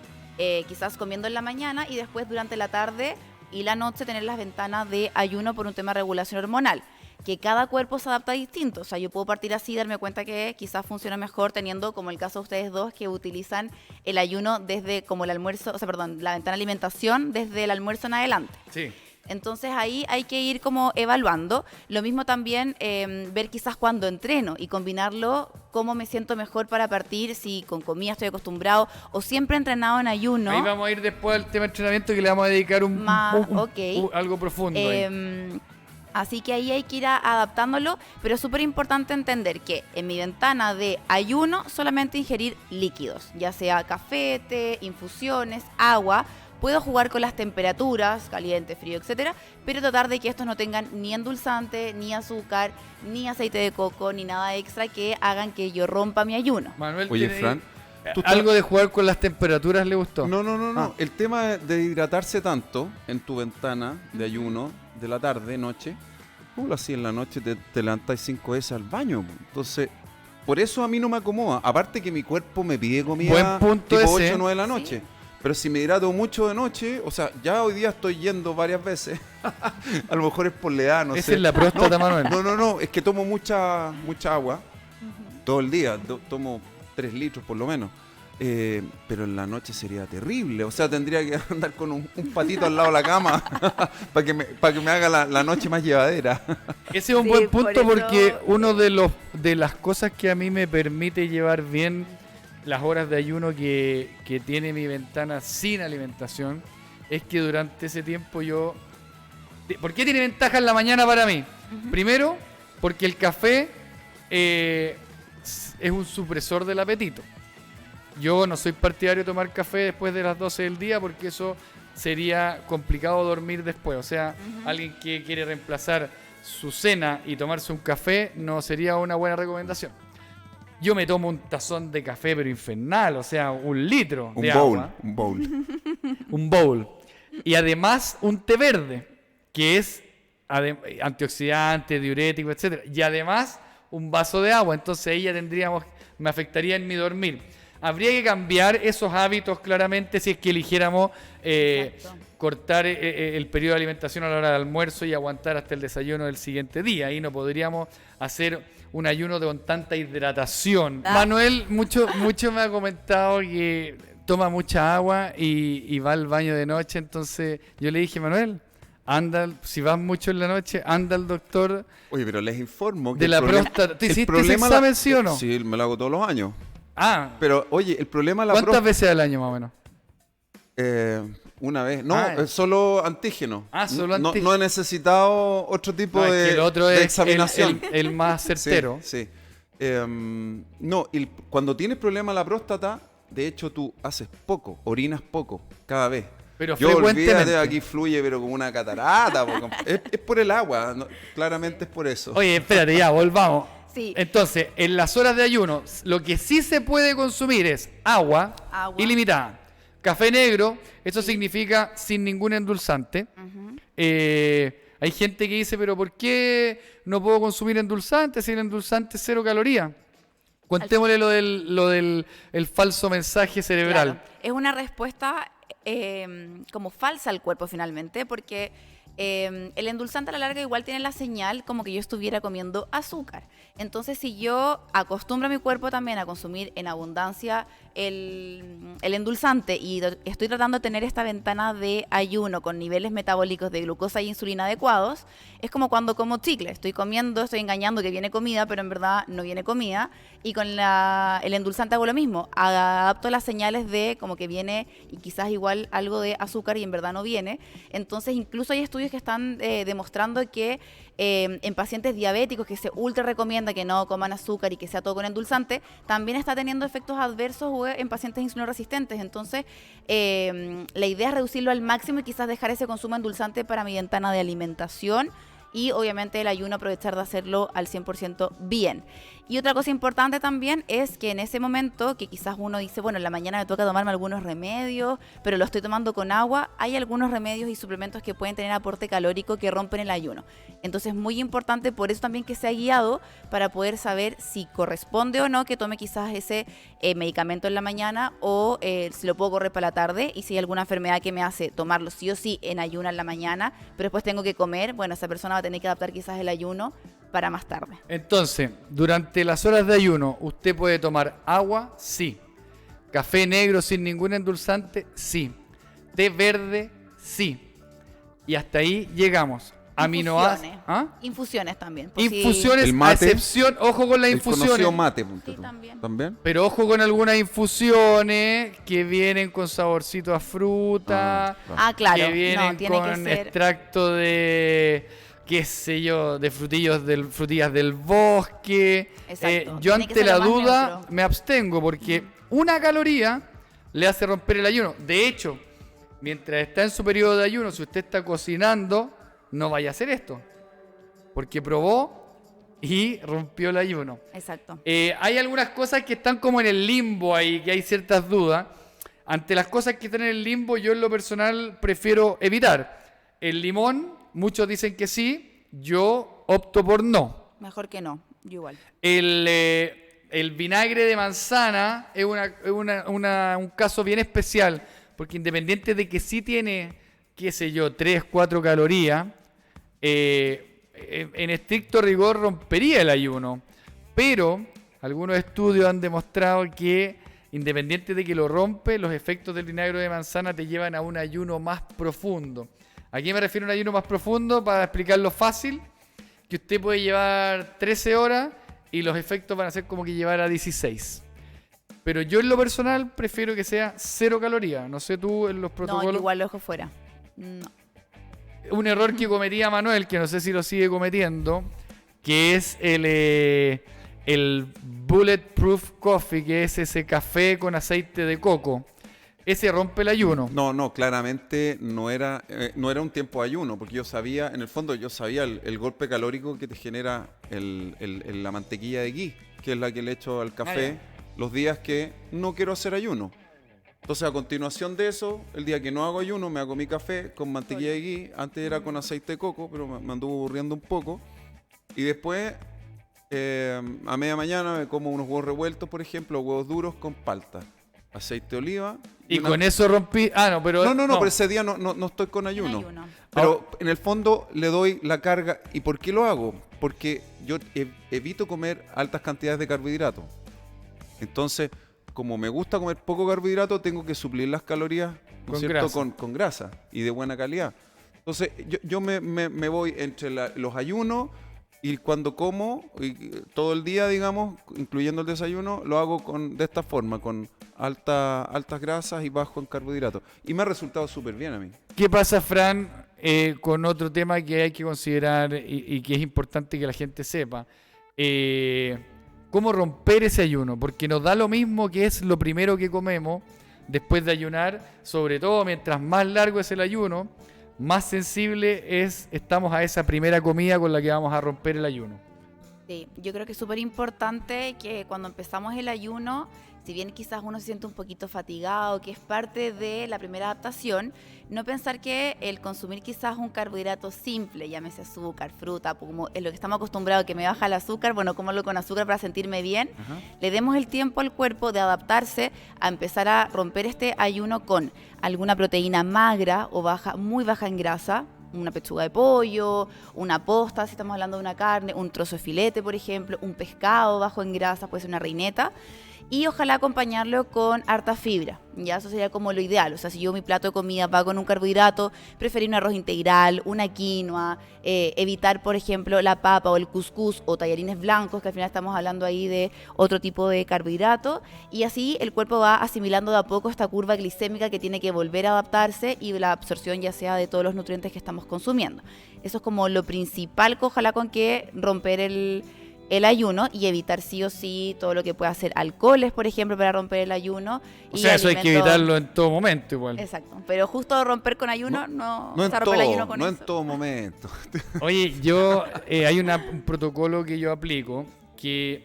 quizás comiendo en la mañana y después durante la tarde y la noche tener las ventanas de ayuno por un tema de regulación hormonal, que cada cuerpo se adapta distinto. O sea, yo puedo partir así y darme cuenta que quizás funciona mejor teniendo, como el caso de ustedes dos, que utilizan el ayuno desde como el almuerzo, la ventana de alimentación desde el almuerzo en adelante. Sí. Entonces ahí hay que ir como evaluando. Lo mismo también ver quizás cuando entreno y combinarlo, cómo me siento mejor para partir, si con comida estoy acostumbrado o siempre he entrenado en ayuno. Ahí vamos a ir después al tema de entrenamiento, que le vamos a dedicar algo profundo. Así que ahí hay que ir adaptándolo, pero es súper importante entender que en mi ventana de ayuno solamente ingerir líquidos, ya sea café, té, infusiones, agua. Puedo jugar con las temperaturas, caliente, frío, etcétera, pero tratar de que estos no tengan ni endulzante, ni azúcar, ni aceite de coco, ni nada extra que hagan que yo rompa mi ayuno. Manuel, oye, Fran, ¿algo de jugar con las temperaturas le gustó? No. El tema de hidratarse tanto en tu ventana de ayuno de la tarde, noche, tú lo hacías en la noche, te levantás 5 veces al baño. Entonces, por eso a mí no me acomoda. Aparte que mi cuerpo me pide comida Buen punto tipo ese. 8 o 9 de la noche. ¿Sí? Pero si me hidrato mucho de noche, o sea, ya hoy día estoy yendo varias veces. A lo mejor es por la edad, no sé. Esa es la próstata, Manuel. No, es que tomo mucha agua todo el día. Tomo 3 litros por lo menos. Pero en la noche sería terrible. O sea, tendría que andar con un patito al lado de la cama para que me haga la noche más llevadera. Ese es un Sí, buen por punto eso, porque uno de las cosas que a mí me permite llevar bien las horas de ayuno que tiene mi ventana sin alimentación es que durante ese tiempo yo... ¿Por qué tiene ventaja en la mañana para mí? Primero, porque el café es un supresor del apetito. Yo no soy partidario de tomar café después de las 12 del día porque eso sería complicado dormir después. O sea, alguien que quiere reemplazar su cena y tomarse un café no sería una buena recomendación. Yo me tomo un tazón de café pero infernal, o sea, 1 litro de agua. Un bowl. Un bowl. Y además un té verde, que es antioxidante, diurético, etcétera. Y además un vaso de agua. Entonces ahí ya me afectaría en mi dormir. Habría que cambiar esos hábitos claramente si es que eligiéramos cortar el periodo de alimentación a la hora del almuerzo y aguantar hasta el desayuno del siguiente día. Ahí no podríamos hacer un ayuno con tanta hidratación. Manuel mucho me ha comentado que toma mucha agua y va al baño de noche. Entonces yo le dije, Manuel, anda, si vas mucho en la noche, anda al doctor. Oye, pero les informo que de la próstata. ¿Te hiciste ese examen, sí o no? Sí, me lo hago todos los años. Ah, Pero, oye, el problema de la ¿cuántas próstata... veces al año más o menos? Una vez. No, es solo antígeno. Solo antígeno. No he necesitado otro tipo Es que el otro de es examinación. el más certero. Sí. No, cuando tienes problema la próstata, de hecho tú haces poco, orinas poco, cada vez. Pero Yo frecuentemente. olvídate, aquí fluye pero como una catarata. Es por el agua, claramente es por eso. Oye, espérate, ya, volvamos. Sí. Entonces, en las horas de ayuno, lo que sí se puede consumir es agua. Ilimitada. Café negro, eso significa sin ningún endulzante. Hay gente que dice, pero ¿por qué no puedo consumir endulzante si el endulzante es 0 calorías? Contémosle lo del el falso mensaje cerebral. Claro. Es una respuesta como falsa al cuerpo finalmente, porque el endulzante a la larga igual tiene la señal como que yo estuviera comiendo azúcar. Entonces, si yo acostumbro a mi cuerpo también a consumir en abundancia el endulzante y estoy tratando de tener esta ventana de ayuno con niveles metabólicos de glucosa y insulina adecuados, es como cuando como chicle. Estoy engañando que viene comida, pero en verdad no viene comida. Y con el endulzante hago lo mismo. Adapto las señales de como que viene y quizás igual algo de azúcar y en verdad no viene. Entonces, incluso hay estudios que están demostrando que en pacientes diabéticos que se ultra recomienda que no coman azúcar y que sea todo con endulzante, también está teniendo efectos adversos en pacientes insulinoresistentes. Entonces, la idea es reducirlo al máximo y quizás dejar ese consumo endulzante para mi ventana de alimentación y obviamente el ayuno aprovechar de hacerlo al 100% bien. Y otra cosa importante también es que en ese momento que quizás uno dice, bueno, en la mañana me toca tomarme algunos remedios, pero lo estoy tomando con agua, hay algunos remedios y suplementos que pueden tener aporte calórico que rompen el ayuno. Entonces es muy importante por eso también que sea guiado para poder saber si corresponde o no que tome quizás ese medicamento en la mañana o si lo puedo correr para la tarde y si hay alguna enfermedad que me hace tomarlo sí o sí en ayuno en la mañana, pero después tengo que comer, bueno, esa persona va a tener que adaptar quizás el ayuno para más tarde. Entonces, durante las horas de ayuno, ¿usted puede tomar agua? Sí. ¿Café negro sin ningún endulzante? Sí. ¿Té verde? Sí. Y hasta ahí llegamos. Aminoácidos. ¿Ah? Infusiones también. Infusiones, a excepción, ojo con las infusiones. El conocido mate, Sí, también. Pero ojo con algunas infusiones que vienen con saborcito a fruta. Claro. Que vienen tiene con que ser extracto de, qué sé yo, de frutillas del bosque. Exacto. Yo Tiene que ante ser la lo más duda neutro. me abstengo porque una caloría le hace romper el ayuno. De hecho, mientras está en su periodo de ayuno, si usted está cocinando, no vaya a hacer esto. Porque probó y rompió el ayuno. Exacto. Hay algunas cosas que están como en el limbo ahí, que hay ciertas dudas. Ante las cosas que están en el limbo, yo en lo personal prefiero evitar. El limón, muchos dicen que sí, yo opto por no. Mejor que no, yo igual. El vinagre de manzana es un caso bien especial, porque independiente de que sí tiene, qué sé yo, 3, 4 calorías, en estricto rigor rompería el ayuno. Pero algunos estudios han demostrado que independiente de que lo rompe, los efectos del vinagre de manzana te llevan a un ayuno más profundo. ¿A qué me refiero a un ayuno más profundo? Para explicarlo fácil, que usted puede llevar 13 horas y los efectos van a ser como que llevara 16. Pero yo en lo personal prefiero que sea 0 calorías. No sé tú en los protocolos. No, igual lo dejo fuera. No. Un error que cometía Manuel, que no sé si lo sigue cometiendo, que es el Bulletproof Coffee, que es ese café con aceite de coco. Ese rompe el ayuno. No, claramente no era un tiempo de ayuno, porque yo sabía, en el fondo yo sabía el golpe calórico que te genera la mantequilla de ghee, que es la que le echo al café los días que no quiero hacer ayuno. Entonces, a continuación de eso, el día que no hago ayuno, me hago mi café con mantequilla de ghee. Antes era con aceite de coco, pero me anduvo aburriendo un poco. Y después, a media mañana, me como unos huevos revueltos, por ejemplo, huevos duros con palta, aceite de oliva. Y con eso rompí... No, pero ese día no estoy con ayuno. Pero en el fondo le doy la carga. ¿Y por qué lo hago? Porque yo evito comer altas cantidades de carbohidratos. Entonces, como me gusta comer poco carbohidrato, tengo que suplir las calorías, ¿no es cierto? Con grasa y de buena calidad. Entonces, yo me voy entre los ayunos y cuando como, y todo el día, digamos, incluyendo el desayuno, lo hago de esta forma, con altas grasas y bajo en carbohidratos. Y me ha resultado súper bien a mí. ¿Qué pasa, Fran, con otro tema que hay que considerar y que es importante que la gente sepa? ¿Cómo romper ese ayuno? Porque nos da lo mismo que es lo primero que comemos después de ayunar, sobre todo mientras más largo es el ayuno, más sensible estamos a esa primera comida con la que vamos a romper el ayuno. Sí, yo creo que es súper importante que cuando empezamos el ayuno, si bien quizás uno se siente un poquito fatigado, que es parte de la primera adaptación, no pensar que el consumir quizás un carbohidrato simple, llámese azúcar, fruta, como es lo que estamos acostumbrados, que me baja el azúcar, bueno, comerlo con azúcar para sentirme bien, le demos el tiempo al cuerpo de adaptarse a empezar a romper este ayuno con alguna proteína magra o baja, muy baja en grasa, una pechuga de pollo, una posta, si estamos hablando de una carne, un trozo de filete, por ejemplo, un pescado bajo en grasa, puede ser una reineta, y ojalá acompañarlo con harta fibra, ya eso sería como lo ideal. O sea, si yo mi plato de comida va con un carbohidrato, preferir un arroz integral, una quinoa, evitar, por ejemplo, la papa o el cuscús o tallarines blancos, que al final estamos hablando ahí de otro tipo de carbohidrato, y así el cuerpo va asimilando de a poco esta curva glicémica que tiene que volver a adaptarse y la absorción ya sea de todos los nutrientes que estamos consumiendo. Eso es como lo principal, ojalá con que romper el ayuno y evitar sí o sí todo lo que pueda hacer alcoholes, por ejemplo, para romper el ayuno. O sea, eso hay que evitarlo en todo momento igual. Exacto, pero justo romper con ayuno no en se rompe el ayuno con no eso. en todo momento. Oye, hay un protocolo que yo aplico que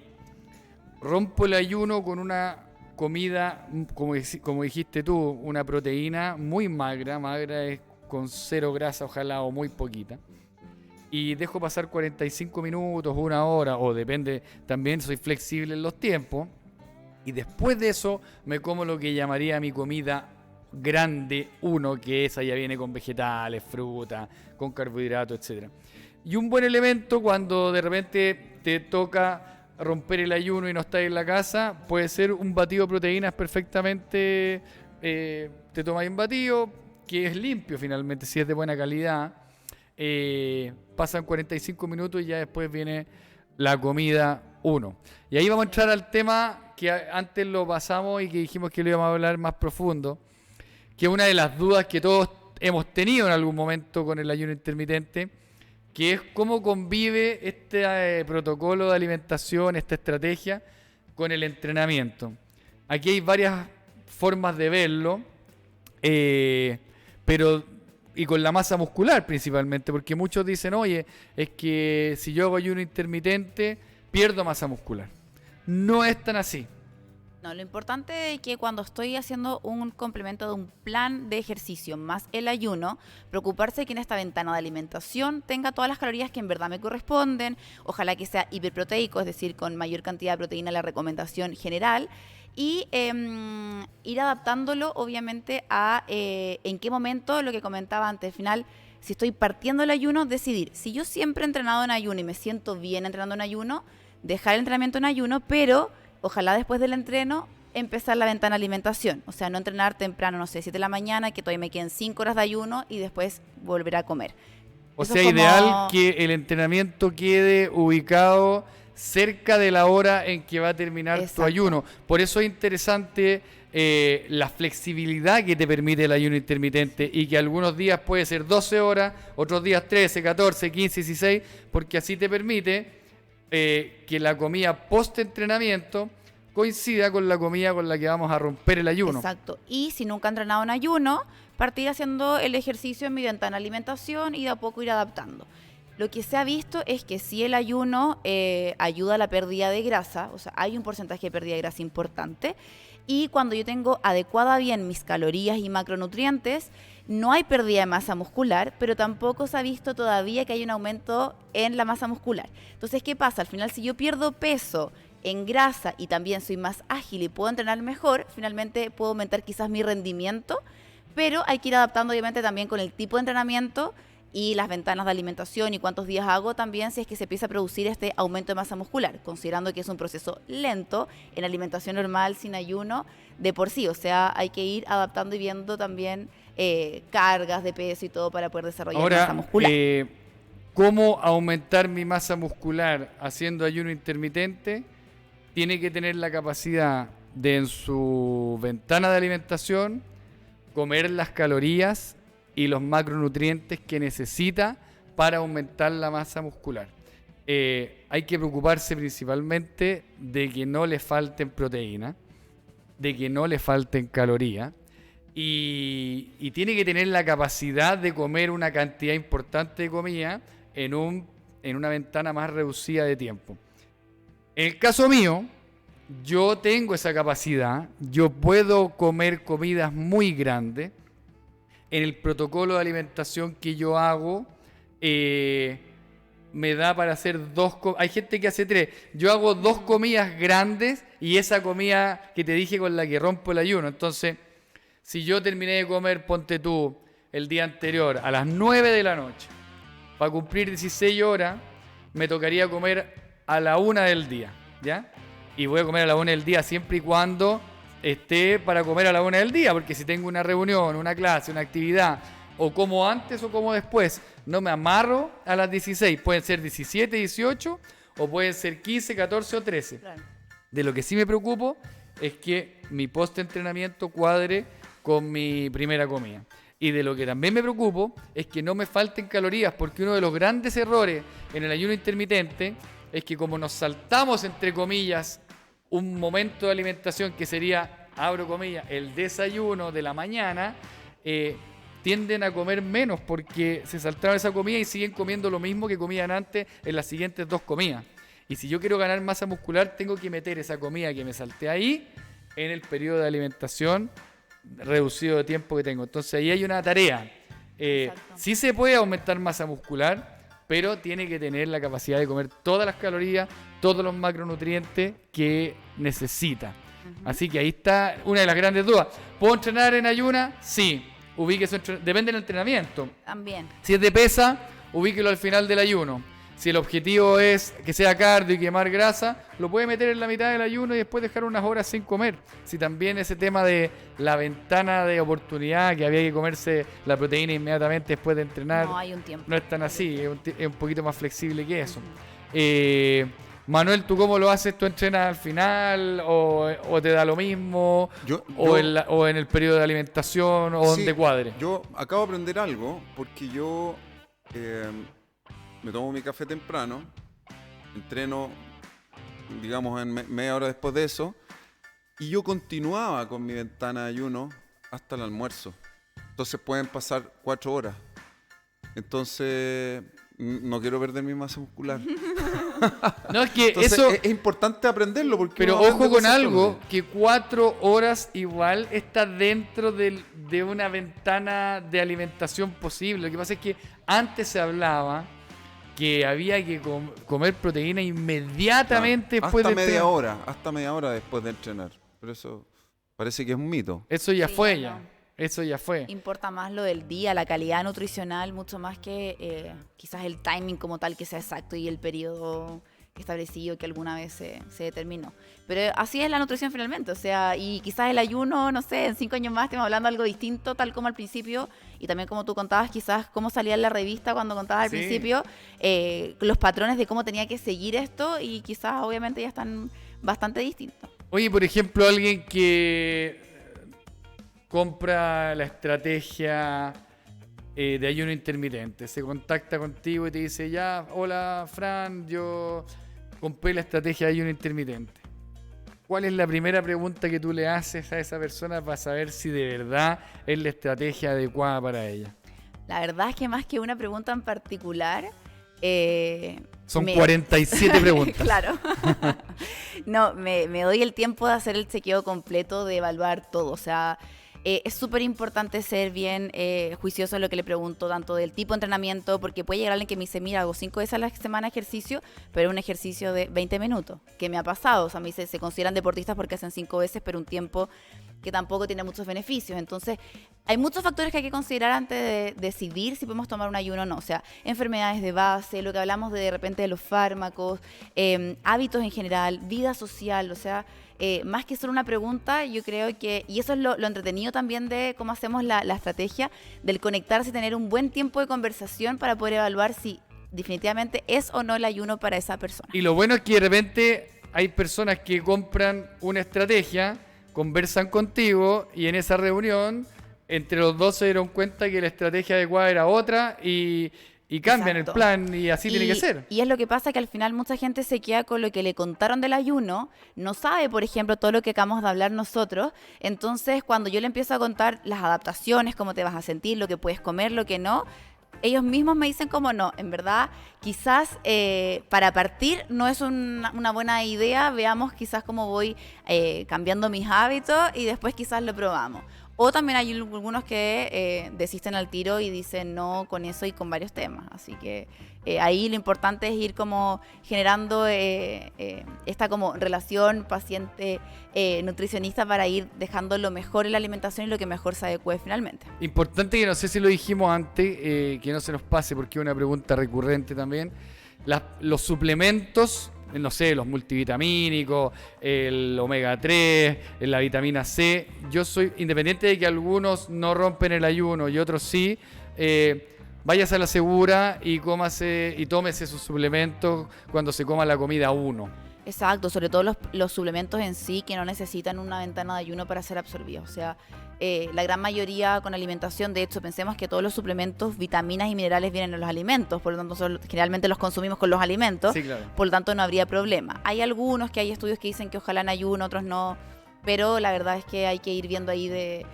rompo el ayuno con una comida, como dijiste tú, una proteína muy magra es con 0 grasa, ojalá, o muy poquita. Y dejo pasar 45 minutos, 1 hora, o depende, también soy flexible en los tiempos. Y después de eso me como lo que llamaría mi comida grande 1, que esa ya viene con vegetales, fruta, con carbohidratos, etc. Y un buen elemento cuando de repente te toca romper el ayuno y no estás en la casa, puede ser un batido de proteínas perfectamente. Te tomas un batido que es limpio finalmente, si es de buena calidad. Pasan 45 minutos y ya después viene la comida 1. Y ahí vamos a entrar al tema que antes lo pasamos y que dijimos que lo íbamos a hablar más profundo, que es una de las dudas que todos hemos tenido en algún momento con el ayuno intermitente, que es cómo convive este protocolo de alimentación, esta estrategia, con el entrenamiento. Aquí hay varias formas de verlo, pero... y con la masa muscular principalmente, porque muchos dicen, oye, es que si yo hago ayuno intermitente, pierdo masa muscular. No es tan así. No, lo importante es que cuando estoy haciendo un complemento de un plan de ejercicio más el ayuno, preocuparse que en esta ventana de alimentación tenga todas las calorías que en verdad me corresponden, ojalá que sea hiperproteico, es decir, con mayor cantidad de proteína la recomendación general, y ir adaptándolo obviamente a en qué momento, lo que comentaba antes, al final, si estoy partiendo el ayuno, decidir, si yo siempre he entrenado en ayuno y me siento bien entrenando en ayuno, dejar el entrenamiento en ayuno, pero ojalá después del entreno empezar la ventana de alimentación. O sea, no entrenar temprano, no sé, 7 de la mañana, que todavía me queden 5 horas de ayuno y después volver a comer. O Eso sea, es como... ideal que el entrenamiento quede ubicado cerca de la hora en que va a terminar tu Exacto. ayuno. Por eso es interesante la flexibilidad que te permite el ayuno intermitente y que algunos días puede ser 12 horas, otros días 13, 14, 15, 16, porque así te permite que la comida post-entrenamiento coincida con la comida con la que vamos a romper el ayuno. Exacto. Y si nunca he entrenado en ayuno, partir haciendo el ejercicio en mi ventana de alimentación y de a poco ir adaptando. Lo que se ha visto es que si el ayuno ayuda a la pérdida de grasa, o sea, hay un porcentaje de pérdida de grasa importante, y cuando yo tengo adecuada bien mis calorías y macronutrientes, no hay pérdida de masa muscular, pero tampoco se ha visto todavía que hay un aumento en la masa muscular. Entonces, ¿qué pasa? Al final, si yo pierdo peso en grasa y también soy más ágil y puedo entrenar mejor, finalmente puedo aumentar quizás mi rendimiento, pero hay que ir adaptando obviamente también con el tipo de entrenamiento y las ventanas de alimentación y cuántos días hago también si es que se empieza a producir este aumento de masa muscular, considerando que es un proceso lento en alimentación normal, sin ayuno, de por sí. O sea, hay que ir adaptando y viendo también cargas de peso y todo para poder desarrollar masa muscular. ¿Cómo aumentar mi masa muscular haciendo ayuno intermitente? Tiene que tener la capacidad de, en su ventana de alimentación, comer las calorías y los macronutrientes que necesita para aumentar la masa muscular. Hay que preocuparse principalmente de que no le falten proteínas, de que no le falten calorías, y tiene que tener la capacidad de comer una cantidad importante de comida en una ventana más reducida de tiempo. En el caso mío, yo tengo esa capacidad, yo puedo comer comidas muy grandes. En el protocolo de alimentación que yo hago, me da para hacer hay gente que hace 3. Yo hago 2 comidas grandes y esa comida que te dije con la que rompo el ayuno. Entonces, si yo terminé de comer, ponte tú, el día anterior a las 9 de la noche, para cumplir 16 horas, me tocaría comer a la 1 del día, ¿ya? Y voy a comer a la 1 del día siempre y cuando esté para comer a la 1 del día, porque si tengo una reunión, una clase, una actividad, o como antes o como después, no me amarro a las 16. Pueden ser 17, 18, o pueden ser 15, 14 o 13. Claro. De lo que sí me preocupo es que mi post-entrenamiento cuadre con mi primera comida. Y de lo que también me preocupo es que no me falten calorías, porque uno de los grandes errores en el ayuno intermitente es que como nos saltamos, entre comillas, un momento de alimentación que sería, abro comillas, el desayuno de la mañana, tienden a comer menos porque se saltaron esa comida y siguen comiendo lo mismo que comían antes en las siguientes 2 comidas. Y si yo quiero ganar masa muscular, tengo que meter esa comida que me salté ahí en el periodo de alimentación reducido de tiempo que tengo. Entonces ahí hay una tarea. Sí se puede aumentar masa muscular, pero tiene que tener la capacidad de comer todas las calorías, todos los macronutrientes que necesita. Así que ahí está una de las grandes dudas. ¿Puedo entrenar en ayuna? Sí. Depende del entrenamiento. También. Si es de pesa, ubíquelo al final del ayuno. Si el objetivo es que sea cardio y quemar grasa, lo puede meter en la mitad del ayuno y después dejar unas horas sin comer. Si también ese tema de la ventana de oportunidad, que había que comerse la proteína inmediatamente después de entrenar, No hay un tiempo. no es tan así, es un poquito más flexible que eso. Manuel, ¿tú cómo lo haces? ¿Tú entrenas al final o te da lo mismo? O en el periodo de alimentación o sí, donde cuadre. Yo acabo de aprender algo porque yo me tomo mi café temprano, entreno, digamos, en media hora después de eso, y yo continuaba con mi ventana de ayuno hasta el almuerzo. Entonces pueden pasar 4 horas. Entonces no quiero perder mi masa muscular. No, es que Entonces, eso... es importante aprenderlo. Porque Pero uno aprende ojo con cosas algo, nuevas. que 4 horas igual está dentro de una ventana de alimentación posible. Lo que pasa es que antes se hablaba que había que comer proteína inmediatamente Claro, después de entrenar. hasta media hora después de entrenar. Pero eso parece que es un mito. Eso ya Sí, fue no. ya. Eso ya fue. Importa más lo del día, la calidad nutricional, mucho más que quizás el timing como tal que sea exacto y el periodo establecido que alguna vez se determinó. Pero así es la nutrición finalmente, o sea, y quizás el ayuno, no sé, en 5 años más estemos hablando de algo distinto, tal como al principio, y también como tú contabas, quizás cómo salía en la revista cuando contabas al Sí. principio, los patrones de cómo tenía que seguir esto, y quizás obviamente ya están bastante distintos. Oye, por ejemplo, alguien que compra la estrategia de ayuno intermitente, se contacta contigo y te dice, ya, hola Fran, yo compré la estrategia de ayuno intermitente. ¿Cuál es la primera pregunta que tú le haces a esa persona para saber si de verdad es la estrategia adecuada para ella? La verdad es que más que una pregunta en particular, Son me- 47 preguntas. Claro. No, me doy el tiempo de hacer el chequeo completo, de evaluar todo. O sea, es súper importante ser bien juicioso en lo que le pregunto, tanto del tipo de entrenamiento, porque puede llegar alguien que me dice, mira, hago 5 veces a la semana ejercicio, pero un ejercicio de 20 minutos, que me ha pasado. O sea, me dice, se consideran deportistas porque hacen 5 veces, pero un tiempo que tampoco tiene muchos beneficios. Entonces, hay muchos factores que hay que considerar antes de decidir si podemos tomar un ayuno o no. O sea, enfermedades de base, lo que hablamos de repente de los fármacos, hábitos en general, vida social, o sea, más que solo una pregunta, yo creo que, y eso es lo entretenido también de cómo hacemos la estrategia, del conectarse y tener un buen tiempo de conversación para poder evaluar si definitivamente es o no el ayuno para esa persona. Y lo bueno es que de repente hay personas que compran una estrategia, conversan contigo y en esa reunión entre los dos se dieron cuenta que la estrategia adecuada era otra y cambian Exacto. el plan y así tiene que ser. Y es lo que pasa, que al final mucha gente se queda con lo que le contaron del ayuno, no sabe, por ejemplo, todo lo que acabamos de hablar nosotros. Entonces, cuando yo le empiezo a contar las adaptaciones, cómo te vas a sentir, lo que puedes comer, lo que no, ellos mismos me dicen como no, en verdad, quizás para partir no es una buena idea, veamos quizás cómo voy cambiando mis hábitos y después quizás lo probamos. O también hay algunos que desisten al tiro y dicen no con eso y con varios temas. Así que ahí lo importante es ir como generando esta como relación paciente-nutricionista para ir dejando lo mejor en la alimentación y lo que mejor se adecue finalmente. Importante que no sé si lo dijimos antes, que no se nos pase porque es una pregunta recurrente también. Los suplementos, no sé, los multivitamínicos, el omega 3, la vitamina C. Yo soy independiente de que algunos no rompen el ayuno y otros sí. Váyase a la segura y tómese sus suplementos cuando se coma la comida uno. Exacto, sobre todo los suplementos en sí que no necesitan una ventana de ayuno para ser absorbidos. O sea, la gran mayoría con alimentación, de hecho, pensemos que todos los suplementos, vitaminas y minerales vienen en los alimentos, por lo tanto, generalmente los consumimos con los alimentos, Sí, claro. por lo tanto no habría problema. Hay algunos que hay estudios que dicen que ojalá en ayuno, otros no, pero la verdad es que hay que ir viendo ahí de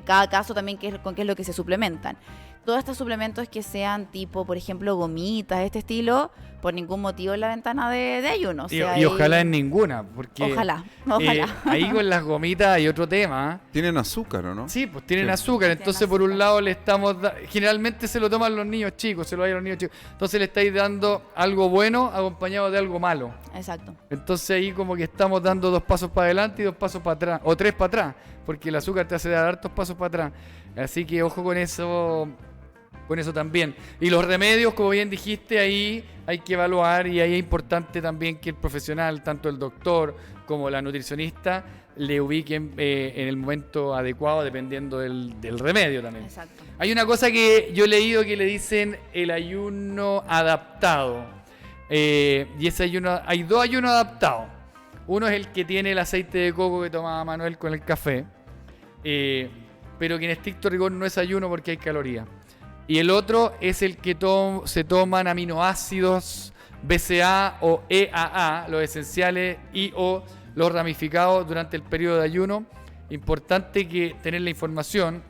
cada caso también con qué es lo que se suplementan. Todos estos suplementos que sean tipo, por ejemplo, gomitas, de este estilo, por ningún motivo en la ventana de ayuno. O sea, Y ojalá en ninguna, porque Ojalá. ahí con las gomitas hay otro tema. Tienen azúcar, ¿o no? Sí, pues tienen Sí. azúcar, Tienen entonces por un azúcar. lado le estamos generalmente se lo toman los niños chicos, se lo dan a los niños chicos. Entonces le estáis dando algo bueno acompañado de algo malo. Exacto. Entonces ahí como que estamos dando 2 pasos para adelante y 2 pasos para atrás, o 3 para atrás, porque el azúcar te hace dar hartos pasos para atrás. Así que ojo con eso también. Y los remedios, como bien dijiste, ahí hay que evaluar y ahí es importante también que el profesional, tanto el doctor como la nutricionista, le ubiquen en el momento adecuado dependiendo del remedio también. Exacto. Hay una cosa que yo he leído que le dicen el ayuno adaptado. Y ese ayuno, hay 2 ayunos adaptados. Uno es el que tiene el aceite de coco que tomaba Manuel con el café, pero que en estricto rigor no es ayuno porque hay calorías. Y el otro es el que se toman aminoácidos BCA o EAA, los esenciales, y o los ramificados durante el periodo de ayuno. Importante que tener la información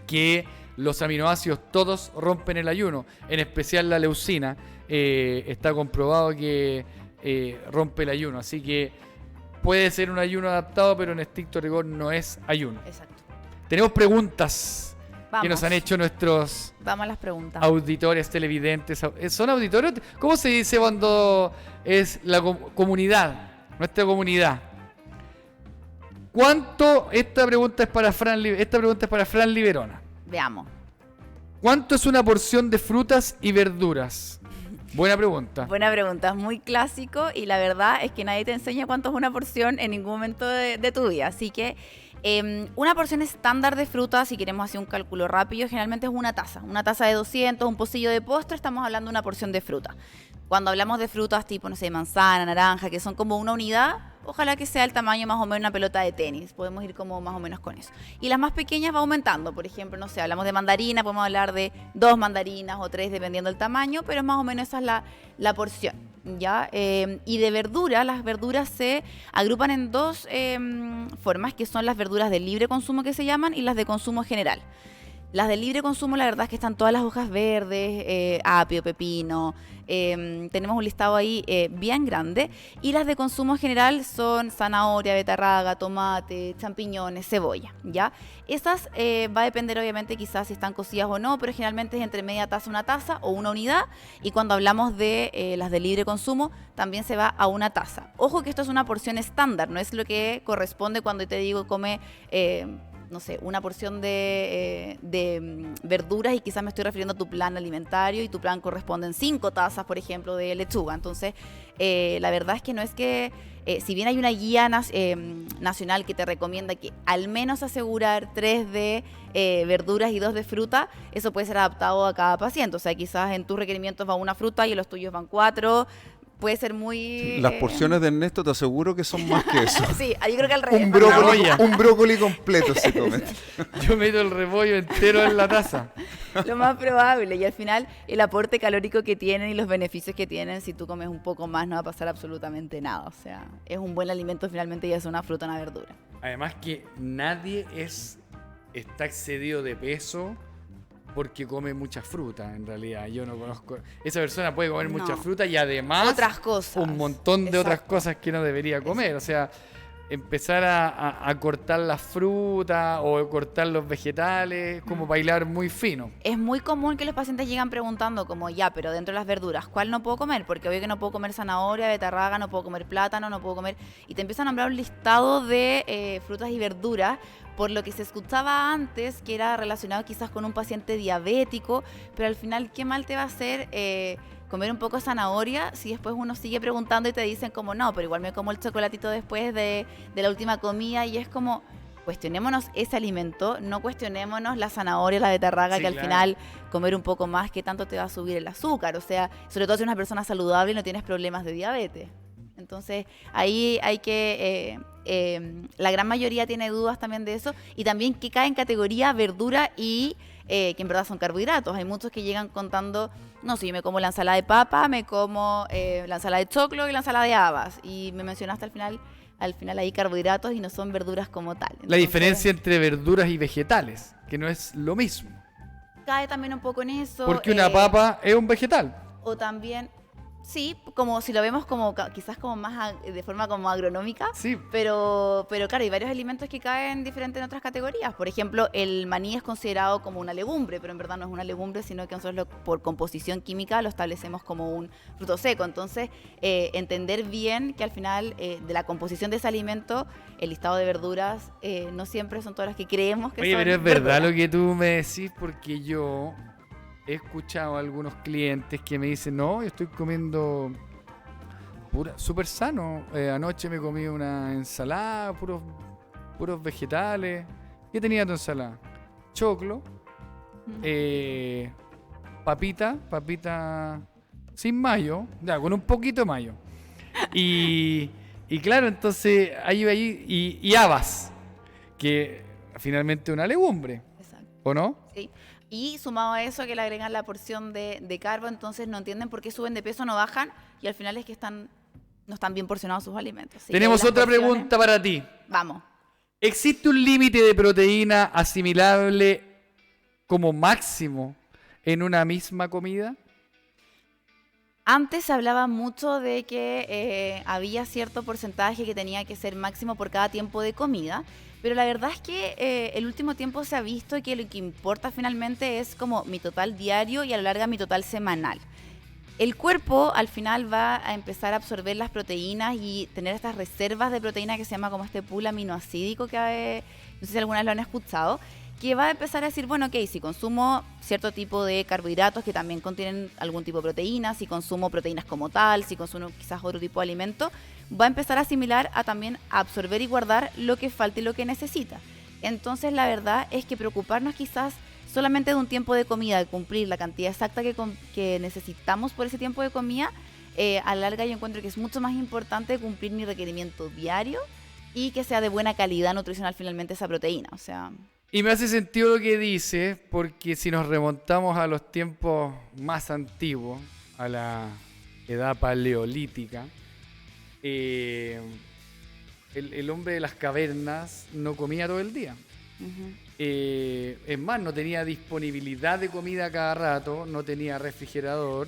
que los aminoácidos todos rompen el ayuno, en especial la leucina, está comprobado que rompe el ayuno, así que puede ser un ayuno adaptado, pero en estricto rigor no es ayuno. Exacto. Tenemos preguntas Vamos. que nos han hecho nuestros Vamos a las preguntas. auditores, televidentes. ¿Son auditores? ¿Cómo se dice cuando es la comunidad? Nuestra comunidad. ¿Cuánto? Esta pregunta es para Fran Liberona. Veamos. ¿Cuánto es una porción de frutas y verduras? Buena pregunta. Buena pregunta, es muy clásico y la verdad es que nadie te enseña cuánto es una porción en ningún momento de tu vida. Así que una porción estándar de fruta, si queremos hacer un cálculo rápido, generalmente es una taza de 200, un pocillo de postre, estamos hablando de una porción de fruta. Cuando hablamos de frutas tipo, no sé, manzana, naranja, que son como una unidad, ojalá que sea el tamaño más o menos de una pelota de tenis. Podemos ir como más o menos con eso. Y las más pequeñas va aumentando. Por ejemplo, no sé, hablamos de mandarina, podemos hablar de 2 mandarinas o 3 dependiendo del tamaño, pero más o menos esa es la porción, ¿ya? Y de verdura, las verduras se agrupan en 2 formas, que son las verduras de libre consumo que se llaman y las de consumo general. Las de libre consumo, la verdad es que están todas las hojas verdes, apio, pepino, tenemos un listado ahí bien grande. Y las de consumo general son zanahoria, betarraga, tomate, champiñones, cebolla, ¿ya? Esas va a depender obviamente quizás si están cocidas o no, pero generalmente es entre media taza, una taza o una unidad. Y cuando hablamos de las de libre consumo, también se va a una taza. Ojo que esto es una porción estándar, no es lo que corresponde cuando te digo come... no sé, una porción de verduras y quizás me estoy refiriendo a tu plan alimentario y tu plan corresponde en 5 tazas, por ejemplo, de lechuga. Entonces, la verdad es que no es que, si bien hay una guía nacional que te recomienda que al menos asegurar 3 de verduras y 2 de fruta, eso puede ser adaptado a cada paciente. O sea, quizás en tus requerimientos va una fruta y en los tuyos van 4. Puede ser muy... Las porciones de Ernesto te aseguro que son más que eso. Sí, yo creo que al revés. Un brócoli completo se come. Yo meto el repollo entero en la taza. Lo más probable. Y al final, el aporte calórico que tienen y los beneficios que tienen, si tú comes un poco más, no va a pasar absolutamente nada. O sea, es un buen alimento finalmente y es una fruta, una verdura. Además que nadie está excedido de peso porque come mucha fruta, en realidad. Yo no conozco... Esa persona puede comer mucha fruta y además... Otras cosas. Un montón de otras cosas que no debería comer. Exacto. O sea, empezar a cortar la fruta o cortar los vegetales, como bailar muy fino. Es muy común que los pacientes llegan preguntando como, ya, pero dentro de las verduras, ¿cuál no puedo comer? Porque obvio que no puedo comer zanahoria, betarraga, no puedo comer plátano, no puedo comer... Y te empiezan a nombrar un listado de frutas y verduras, por lo que se escuchaba antes, que era relacionado quizás con un paciente diabético, pero al final, ¿qué mal te va a hacer comer un poco de zanahoria si después uno sigue preguntando y te dicen como, no, pero igual me como el chocolatito después de la última comida? Y es como, cuestionémonos ese alimento, no cuestionémonos la zanahoria, la betarraga, Sí, que al claro. final comer un poco más, ¿qué tanto te va a subir el azúcar? O sea, sobre todo si eres una persona saludable y no tienes problemas de diabetes. Entonces, ahí hay que... la gran mayoría tiene dudas también de eso, y también que cae en categoría verdura y que en verdad son carbohidratos. Hay muchos que llegan contando, no, si yo me como la ensalada de papa, me como la ensalada de choclo y la ensalada de habas, y me mencionaste al final hay carbohidratos y no son verduras como tal. La Entonces, diferencia entre verduras y vegetales, que no es lo mismo. cae también un poco en eso. Porque una papa es un vegetal. O también... Sí, como si lo vemos como quizás como más de forma como agronómica, Sí. pero claro, hay varios alimentos que caen diferentes en otras categorías. Por ejemplo, el maní es considerado como una legumbre, pero en verdad no es una legumbre, sino que nosotros por composición química lo establecemos como un fruto seco. Entonces, entender bien que al final de la composición de ese alimento, el listado de verduras no siempre son todas las que creemos que Oye, son pero es verdad verduras. lo que tú me decís, porque yo he escuchado a algunos clientes que me dicen, no, yo estoy comiendo súper sano. Anoche me comí una ensalada, puros vegetales. ¿Qué tenía tu ensalada? Choclo, papita sin mayo, ya, con un poquito de mayo. Y claro, entonces ahí y habas, que finalmente una legumbre, Exacto. ¿o no? Sí. Y sumado a eso que le agregan la porción de carbo, entonces no entienden por qué suben de peso, no bajan, y al final es que no están bien porcionados sus alimentos. Así que Tenemos las otra porciones- pregunta para ti. Vamos. ¿Existe un límite de proteína asimilable como máximo en una misma comida? Antes se hablaba mucho de que había cierto porcentaje que tenía que ser máximo por cada tiempo de comida, pero la verdad es que el último tiempo se ha visto que lo que importa finalmente es como mi total diario y a la larga mi total semanal. El cuerpo al final va a empezar a absorber las proteínas y tener estas reservas de proteína que se llama como este pool aminoácidico que no sé si alguna vez lo han escuchado, que va a empezar a decir, bueno, ok, si consumo cierto tipo de carbohidratos que también contienen algún tipo de proteínas, si consumo proteínas como tal, si consumo quizás otro tipo de alimento, va a empezar a asimilar a también a absorber y guardar lo que falta y lo que necesita. Entonces la verdad es que preocuparnos quizás solamente de un tiempo de comida, de cumplir la cantidad exacta que necesitamos por ese tiempo de comida, a la larga yo encuentro que es mucho más importante cumplir mi requerimiento diario y que sea de buena calidad nutricional finalmente esa proteína, o sea... Y me hace sentido lo que dice, porque si nos remontamos a los tiempos más antiguos, a la edad paleolítica, el hombre de las cavernas no comía todo el día. Uh-huh. Es más, no tenía disponibilidad de comida cada rato, no tenía refrigerador,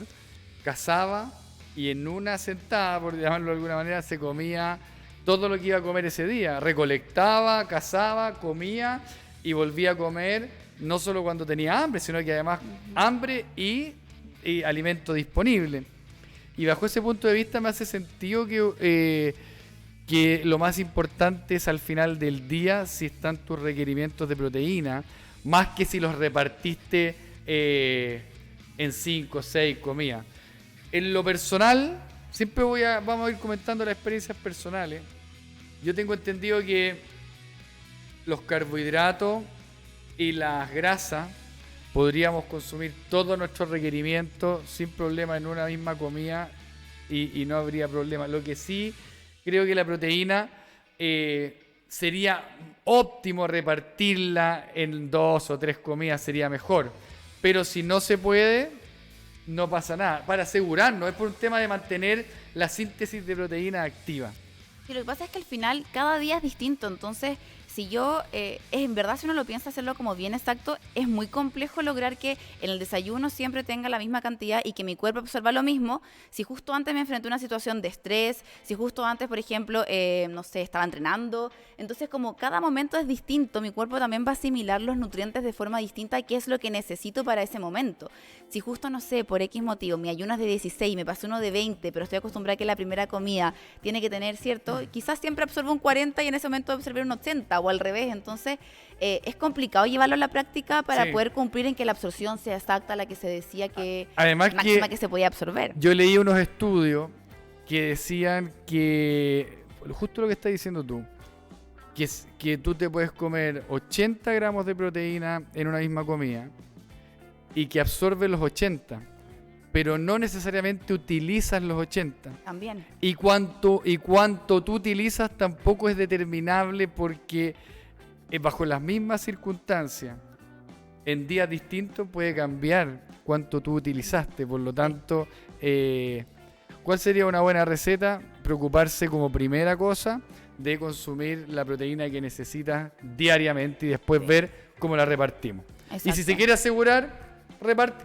cazaba y en una sentada, por llamarlo de alguna manera, se comía todo lo que iba a comer ese día. Recolectaba, cazaba, comía y volvía a comer, no solo cuando tenía hambre, sino que además hambre y alimento disponible. Y bajo ese punto de vista me hace sentido que lo más importante es al final del día si están tus requerimientos de proteína, más que si los repartiste en 5 o 6 comidas. En lo personal, siempre vamos a ir comentando las experiencias personales. Yo tengo entendido que los carbohidratos y las grasas podríamos consumir todos nuestros requerimientos sin problema en una misma comida y no habría problema. Lo que sí creo que la proteína sería óptimo repartirla en 2 o 3 comidas, sería mejor. Pero si no se puede, no pasa nada. Para asegurarnos, es por un tema de mantener la síntesis de proteína activa. Y lo que pasa es que al final cada día es distinto, entonces si yo, en verdad si uno lo piensa hacerlo como bien exacto, es muy complejo lograr que en el desayuno siempre tenga la misma cantidad y que mi cuerpo absorba lo mismo, si justo antes me enfrenté a una situación de estrés, si justo antes, por ejemplo, no sé, estaba entrenando, entonces como cada momento es distinto, mi cuerpo también va a asimilar los nutrientes de forma distinta, qué es lo que necesito para ese momento. Si justo, no sé, por X motivo, mi ayuno es de 16, me pasé uno de 20, pero estoy acostumbrada a que la primera comida tiene que tener, ¿cierto? Quizás siempre absorbo un 40 y en ese momento absorber un 80 o al revés, entonces es complicado llevarlo a la práctica para poder cumplir en que la absorción sea exacta a la que se decía que además máxima que se podía absorber. Yo leí unos estudios que decían que, justo lo que estás diciendo tú, que tú te puedes comer 80 gramos de proteína en una misma comida y que absorbe los 80, pero no necesariamente utilizas los 80. También. Y cuánto tú utilizas tampoco es determinable porque bajo las mismas circunstancias, en días distintos puede cambiar cuánto tú utilizaste. Por lo tanto, ¿cuál sería una buena receta? Preocuparse como primera cosa de consumir la proteína que necesitas diariamente y después ver cómo la repartimos. Exacto. Y si se quiere asegurar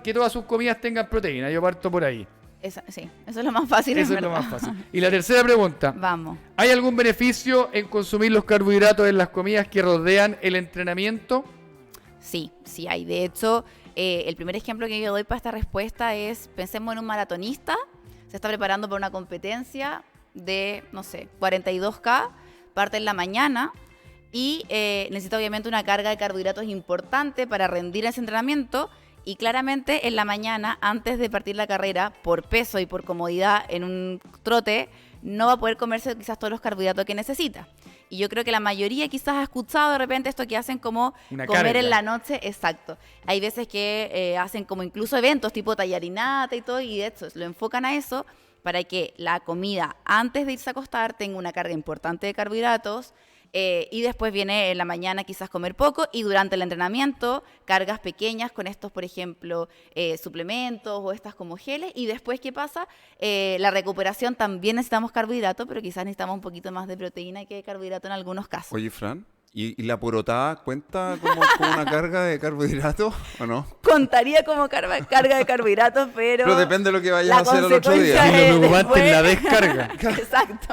que todas sus comidas tengan proteína, yo parto por ahí. Sí, eso es lo más fácil. Eso es lo más fácil. Y la tercera pregunta. Vamos. ¿Hay algún beneficio en consumir los carbohidratos en las comidas que rodean el entrenamiento? Sí hay. De hecho, el primer ejemplo que yo doy para esta respuesta es, pensemos en un maratonista, se está preparando para una competencia de, no sé, 42K, parte en la mañana y necesita obviamente una carga de carbohidratos importante para rendir ese entrenamiento. Y claramente en la mañana, antes de partir la carrera, por peso y por comodidad en un trote, no va a poder comerse quizás todos los carbohidratos que necesita. Y yo creo que la mayoría quizás ha escuchado de repente esto que hacen como una comer carga en la noche, exacto. Hay veces que hacen como incluso eventos tipo tallarinata y todo, y de hecho lo enfocan a eso para que la comida antes de irse a acostar tenga una carga importante de carbohidratos. Y después viene en la mañana quizás comer poco y durante el entrenamiento cargas pequeñas con estos, por ejemplo, suplementos o estas como geles. Y después, ¿qué pasa? La recuperación también necesitamos carbohidratos, pero quizás necesitamos un poquito más de proteína que de carbohidrato en algunos casos. Oye, Fran, ¿Y la porotada cuenta como una carga de carbohidratos o no? Contaría como carga de carbohidratos, pero depende de lo que vayas la a hacer el otro día. consecuencia Y lo preocupante después- es la descarga. Exacto.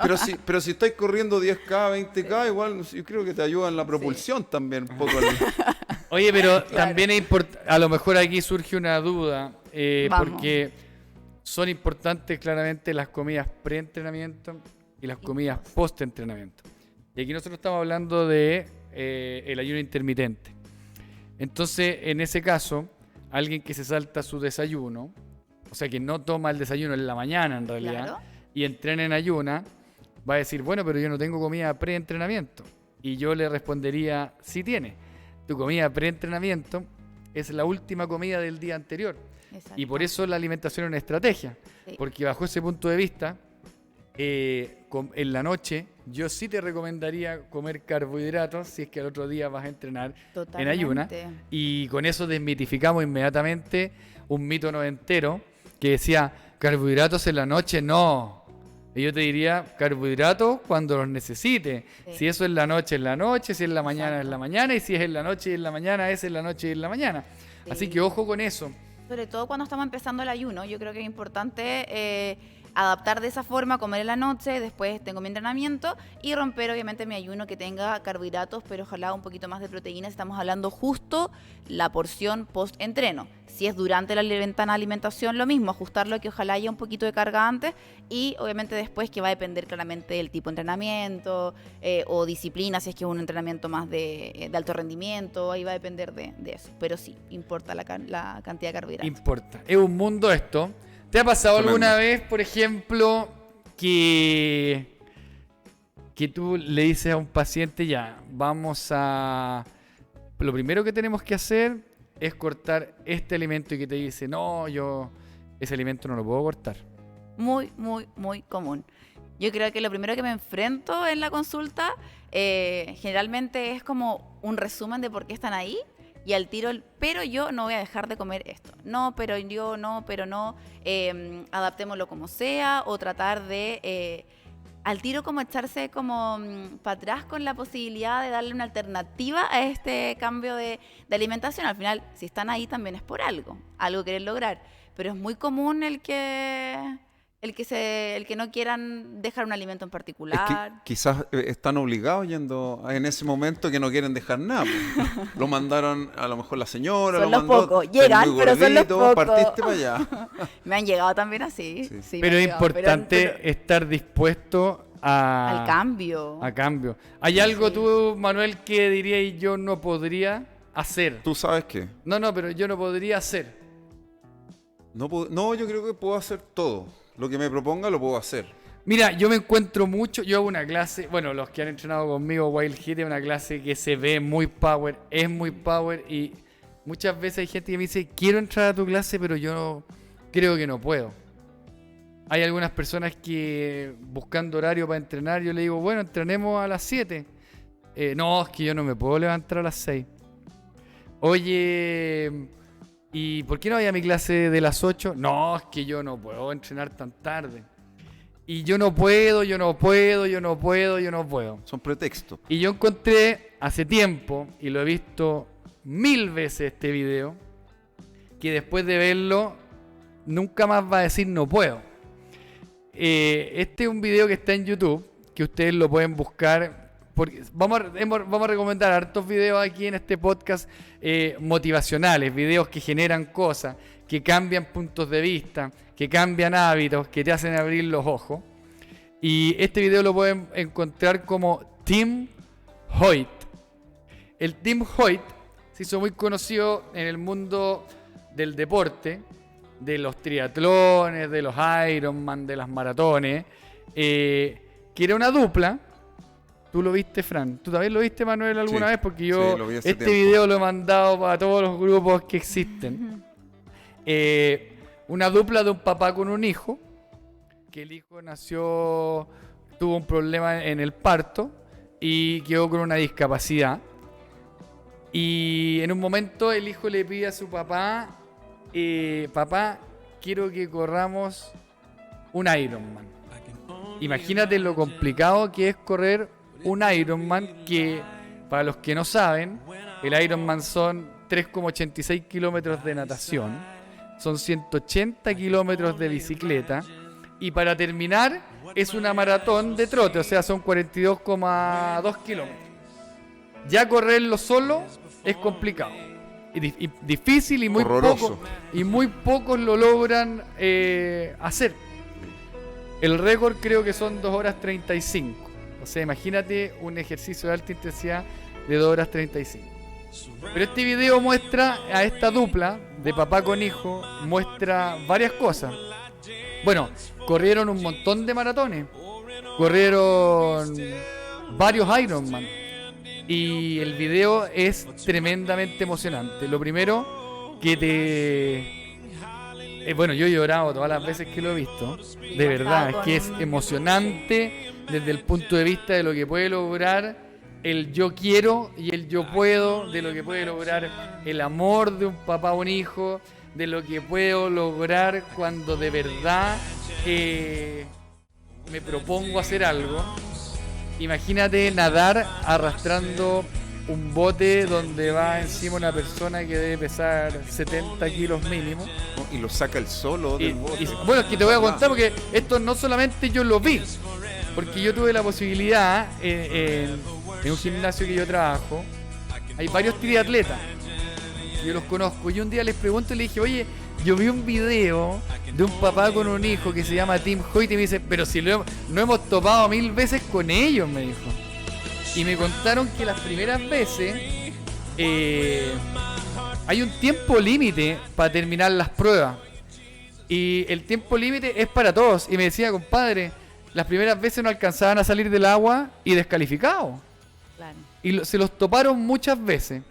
Pero si estáis corriendo 10K, 20K, igual yo creo que te ayuda en la propulsión también un poco. Oye, pero también es importante, a lo mejor aquí surge una duda, Vamos. porque son importantes claramente las comidas pre-entrenamiento y las comidas post-entrenamiento. Y aquí nosotros estamos hablando de el ayuno intermitente. Entonces, en ese caso, alguien que se salta su desayuno, o sea, que no toma el desayuno en la mañana en realidad, Claro. y entrena en ayuna, va a decir, bueno, pero yo no tengo comida pre-entrenamiento. Y yo le respondería, sí tiene. Tu comida pre-entrenamiento es la última comida del día anterior. Exacto. Y por eso la alimentación es una estrategia. Sí. Porque bajo ese punto de vista, en la noche yo sí te recomendaría comer carbohidratos si es que al otro día vas a entrenar en ayuna. Totalmente. Y con eso desmitificamos inmediatamente un mito noventero que decía, carbohidratos en la noche, no. Y yo te diría, carbohidratos cuando los necesites. Sí. Si eso es la noche, es la noche. Si es la mañana, es Exacto. la mañana. Y si es en la noche y en la mañana, es en la noche y en la mañana. Sí. Así que ojo con eso. Sobre todo cuando estamos empezando el ayuno, yo creo que es importante adaptar de esa forma, comer en la noche, después tengo mi entrenamiento y romper obviamente mi ayuno que tenga carbohidratos, pero ojalá un poquito más de proteínas. Estamos hablando justo la porción post-entreno. Si es durante la ventana de alimentación, lo mismo, ajustarlo que ojalá haya un poquito de carga antes y obviamente después que va a depender claramente del tipo de entrenamiento o disciplina, si es que es un entrenamiento más de alto rendimiento, ahí va a depender de eso. Pero sí, importa la cantidad de carbohidratos. Importa. Es un mundo esto. ¿Te ha pasado Tremendo. alguna vez, por ejemplo, que tú le dices a un paciente, ya, vamos a... Lo primero que tenemos que hacer es cortar este alimento y que te dice, no, yo ese alimento no lo puedo cortar? Muy, muy, muy común. Yo creo que lo primero que me enfrento en la consulta generalmente es como un resumen de por qué están ahí y al tiro, pero yo no voy a dejar de comer esto. No, pero yo no, pero no. Adaptémoslo como sea o tratar de... al tiro como echarse como para atrás con la posibilidad de darle una alternativa a este cambio de alimentación. Al final, si están ahí también es por algo quieren lograr. Pero es muy común el que no quieran dejar un alimento en Es que particular. quizás están obligados yendo en ese momento que no quieren dejar nada. Pues. Lo mandaron a lo mejor la señora, Son lo los mandó. pocos. "Estás Llegan, muy pero son los gordito, pocos". partiste para allá. Me han llegado también así. Sí. Sí, me Pero han es llegado, importante pero estar dispuesto al cambio. a cambio. ¿Hay algo Sí. tú, Manuel, que dirías yo no podría hacer? ¿Tú sabes qué? No, pero yo no podría hacer. No, yo creo que puedo hacer todo. Lo que me proponga lo puedo hacer. Mira, yo me encuentro mucho, yo hago una clase, bueno, los que han entrenado conmigo, Wild Hit, es una clase que se ve muy power, es muy power y muchas veces hay gente que me dice, quiero entrar a tu clase, pero yo creo que no puedo. Hay algunas personas que buscando horario para entrenar, yo le digo, bueno, entrenemos a las 7. No, es que yo no me puedo levantar a las 6. Oye, ¿y por qué no vaya a mi clase de las 8? No, es que yo no puedo entrenar tan tarde. Y yo no puedo. Son pretextos. Y yo encontré hace tiempo, y lo he visto 1000 veces este video, que después de verlo, nunca más va a decir no puedo. Este es un video que está en YouTube, que ustedes lo pueden buscar. Porque vamos a recomendar hartos videos aquí en este podcast motivacionales, videos que generan cosas, que cambian puntos de vista, que cambian hábitos, que te hacen abrir los ojos. Y este video lo pueden encontrar como Tim Hoyt. El Tim Hoyt se hizo muy conocido en el mundo del deporte, de los triatlones, de los Ironman, de las maratones, que era una dupla. ¿Tú lo viste, Fran? ¿Tú también lo viste, Manuel, alguna Sí, vez? Porque yo sí, lo vi hace este tiempo. video lo he mandado para todos los grupos que existen. Una dupla de un papá con un hijo, que el hijo tuvo un problema en el parto y quedó con una discapacidad. Y en un momento el hijo le pide a su papá, papá, quiero que corramos un Ironman. Imagínate lo complicado que es correr un Ironman, que Para los que no saben, el Ironman son 3,86 kilómetros de natación, son 180 kilómetros de bicicleta y para terminar es una maratón de trote, o sea, son 42,2 kilómetros. Ya correrlo solo es complicado, y difícil y Horroroso. muy pocos lo logran hacer. El récord creo que son 2 horas 35. O sea, imagínate un ejercicio de alta intensidad de 2 horas 35. Pero este video muestra a esta dupla de papá con hijo, muestra varias cosas. Bueno, corrieron un montón de maratones, corrieron varios Ironman y el video es tremendamente emocionante. Lo primero que bueno, yo he llorado todas las veces que lo he visto, de verdad, es que es emocionante desde el punto de vista de lo que puede lograr el yo quiero y el yo puedo, de lo que puede lograr el amor de un papá a un hijo, de lo que puedo lograr cuando de verdad me propongo hacer algo. Imagínate nadar arrastrando un bote donde va encima una persona que debe pesar 70 kilos mínimo. Y lo saca el solo del bote. Bueno, es que te voy a contar porque esto no solamente yo lo vi, porque yo tuve la posibilidad en un gimnasio que yo trabajo, hay varios triatletas, yo los conozco, y un día les pregunto y le dije, oye, yo vi un video de un papá con un hijo que se llama Tim Hoyt y me dice, pero si no hemos topado 1000 veces con ellos, me dijo. Y me contaron que las primeras veces hay un tiempo límite para terminar las pruebas. Y el tiempo límite es para todos. Y me decía, compadre, las primeras veces no alcanzaban a salir del agua y descalificados. Claro. Y se los toparon muchas veces.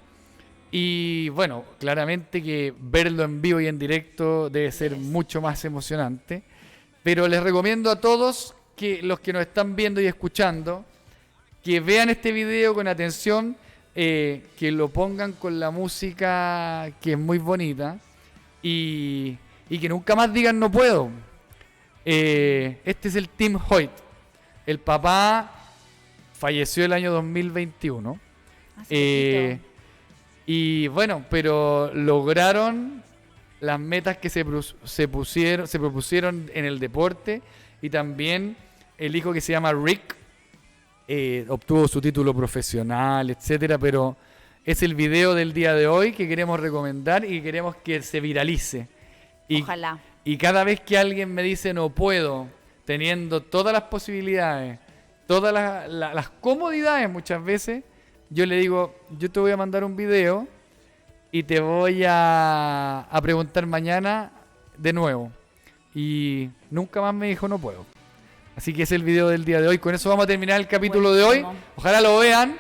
Y bueno, claramente que verlo en vivo y en directo debe ser mucho más emocionante. Pero les recomiendo a todos, que los que nos están viendo y escuchando, que vean este video con atención, que lo pongan con la música que es muy bonita y que nunca más digan no puedo. Este es el Tim Hoyt. El papá falleció el año 2021. Y bueno, pero lograron las metas que se propusieron en el deporte, y también el hijo, que se llama Rick, obtuvo su título profesional, etcétera, pero es el video del día de hoy que queremos recomendar y queremos que se viralice. Ojalá. Y cada vez que alguien me dice no puedo, teniendo todas las posibilidades, todas las comodidades muchas veces, yo le digo, yo te voy a mandar un video y te voy a preguntar mañana de nuevo. Y nunca más me dijo no puedo. Así que es el video del día de hoy. Con eso vamos a terminar el capítulo de hoy. Ojalá lo vean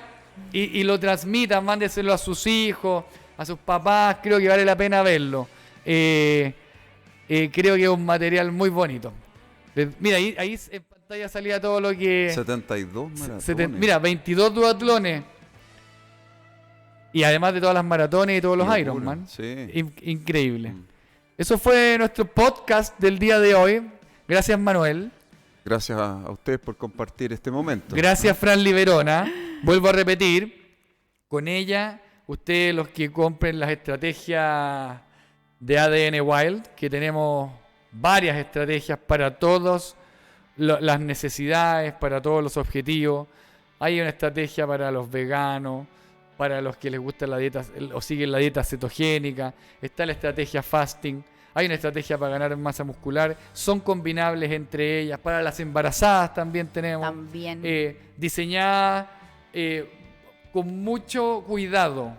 y lo transmitan, mándenselo a sus hijos, a sus papás. Creo que vale la pena verlo. Creo que es un material muy bonito. Mira, ahí en pantalla salía todo lo que... 72 maratones. Mira, 22 duatlones. Y además de todas las maratones y todos los Ironman. Sí. Increíble. Eso fue nuestro podcast del día de hoy. Gracias, Manuel. Gracias a ustedes por compartir este momento. Gracias, Fran Liberona. Vuelvo a repetir, con ella, ustedes los que compren las estrategias de ADN Wild, que tenemos varias estrategias para todas las necesidades, para todos los objetivos. Hay una estrategia para los veganos, para los que les gusta la dieta o siguen la dieta cetogénica. Está la estrategia fasting. Hay una estrategia para ganar masa muscular. Son combinables entre ellas. Para las embarazadas también tenemos. También. Diseñadas con mucho cuidado.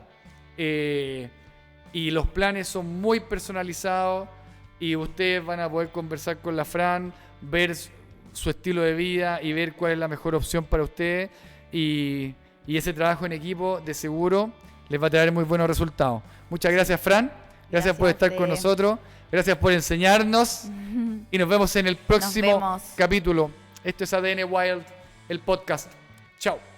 Y los planes son muy personalizados. Y ustedes van a poder conversar con la Fran, ver su estilo de vida y ver cuál es la mejor opción para ustedes. Y ese trabajo en equipo, de seguro, les va a traer muy buenos resultados. Muchas gracias, Fran. Gracias por estar con nosotros. Gracias por enseñarnos. Y nos vemos en el próximo capítulo. Esto es ADN Wild, el podcast. Chao.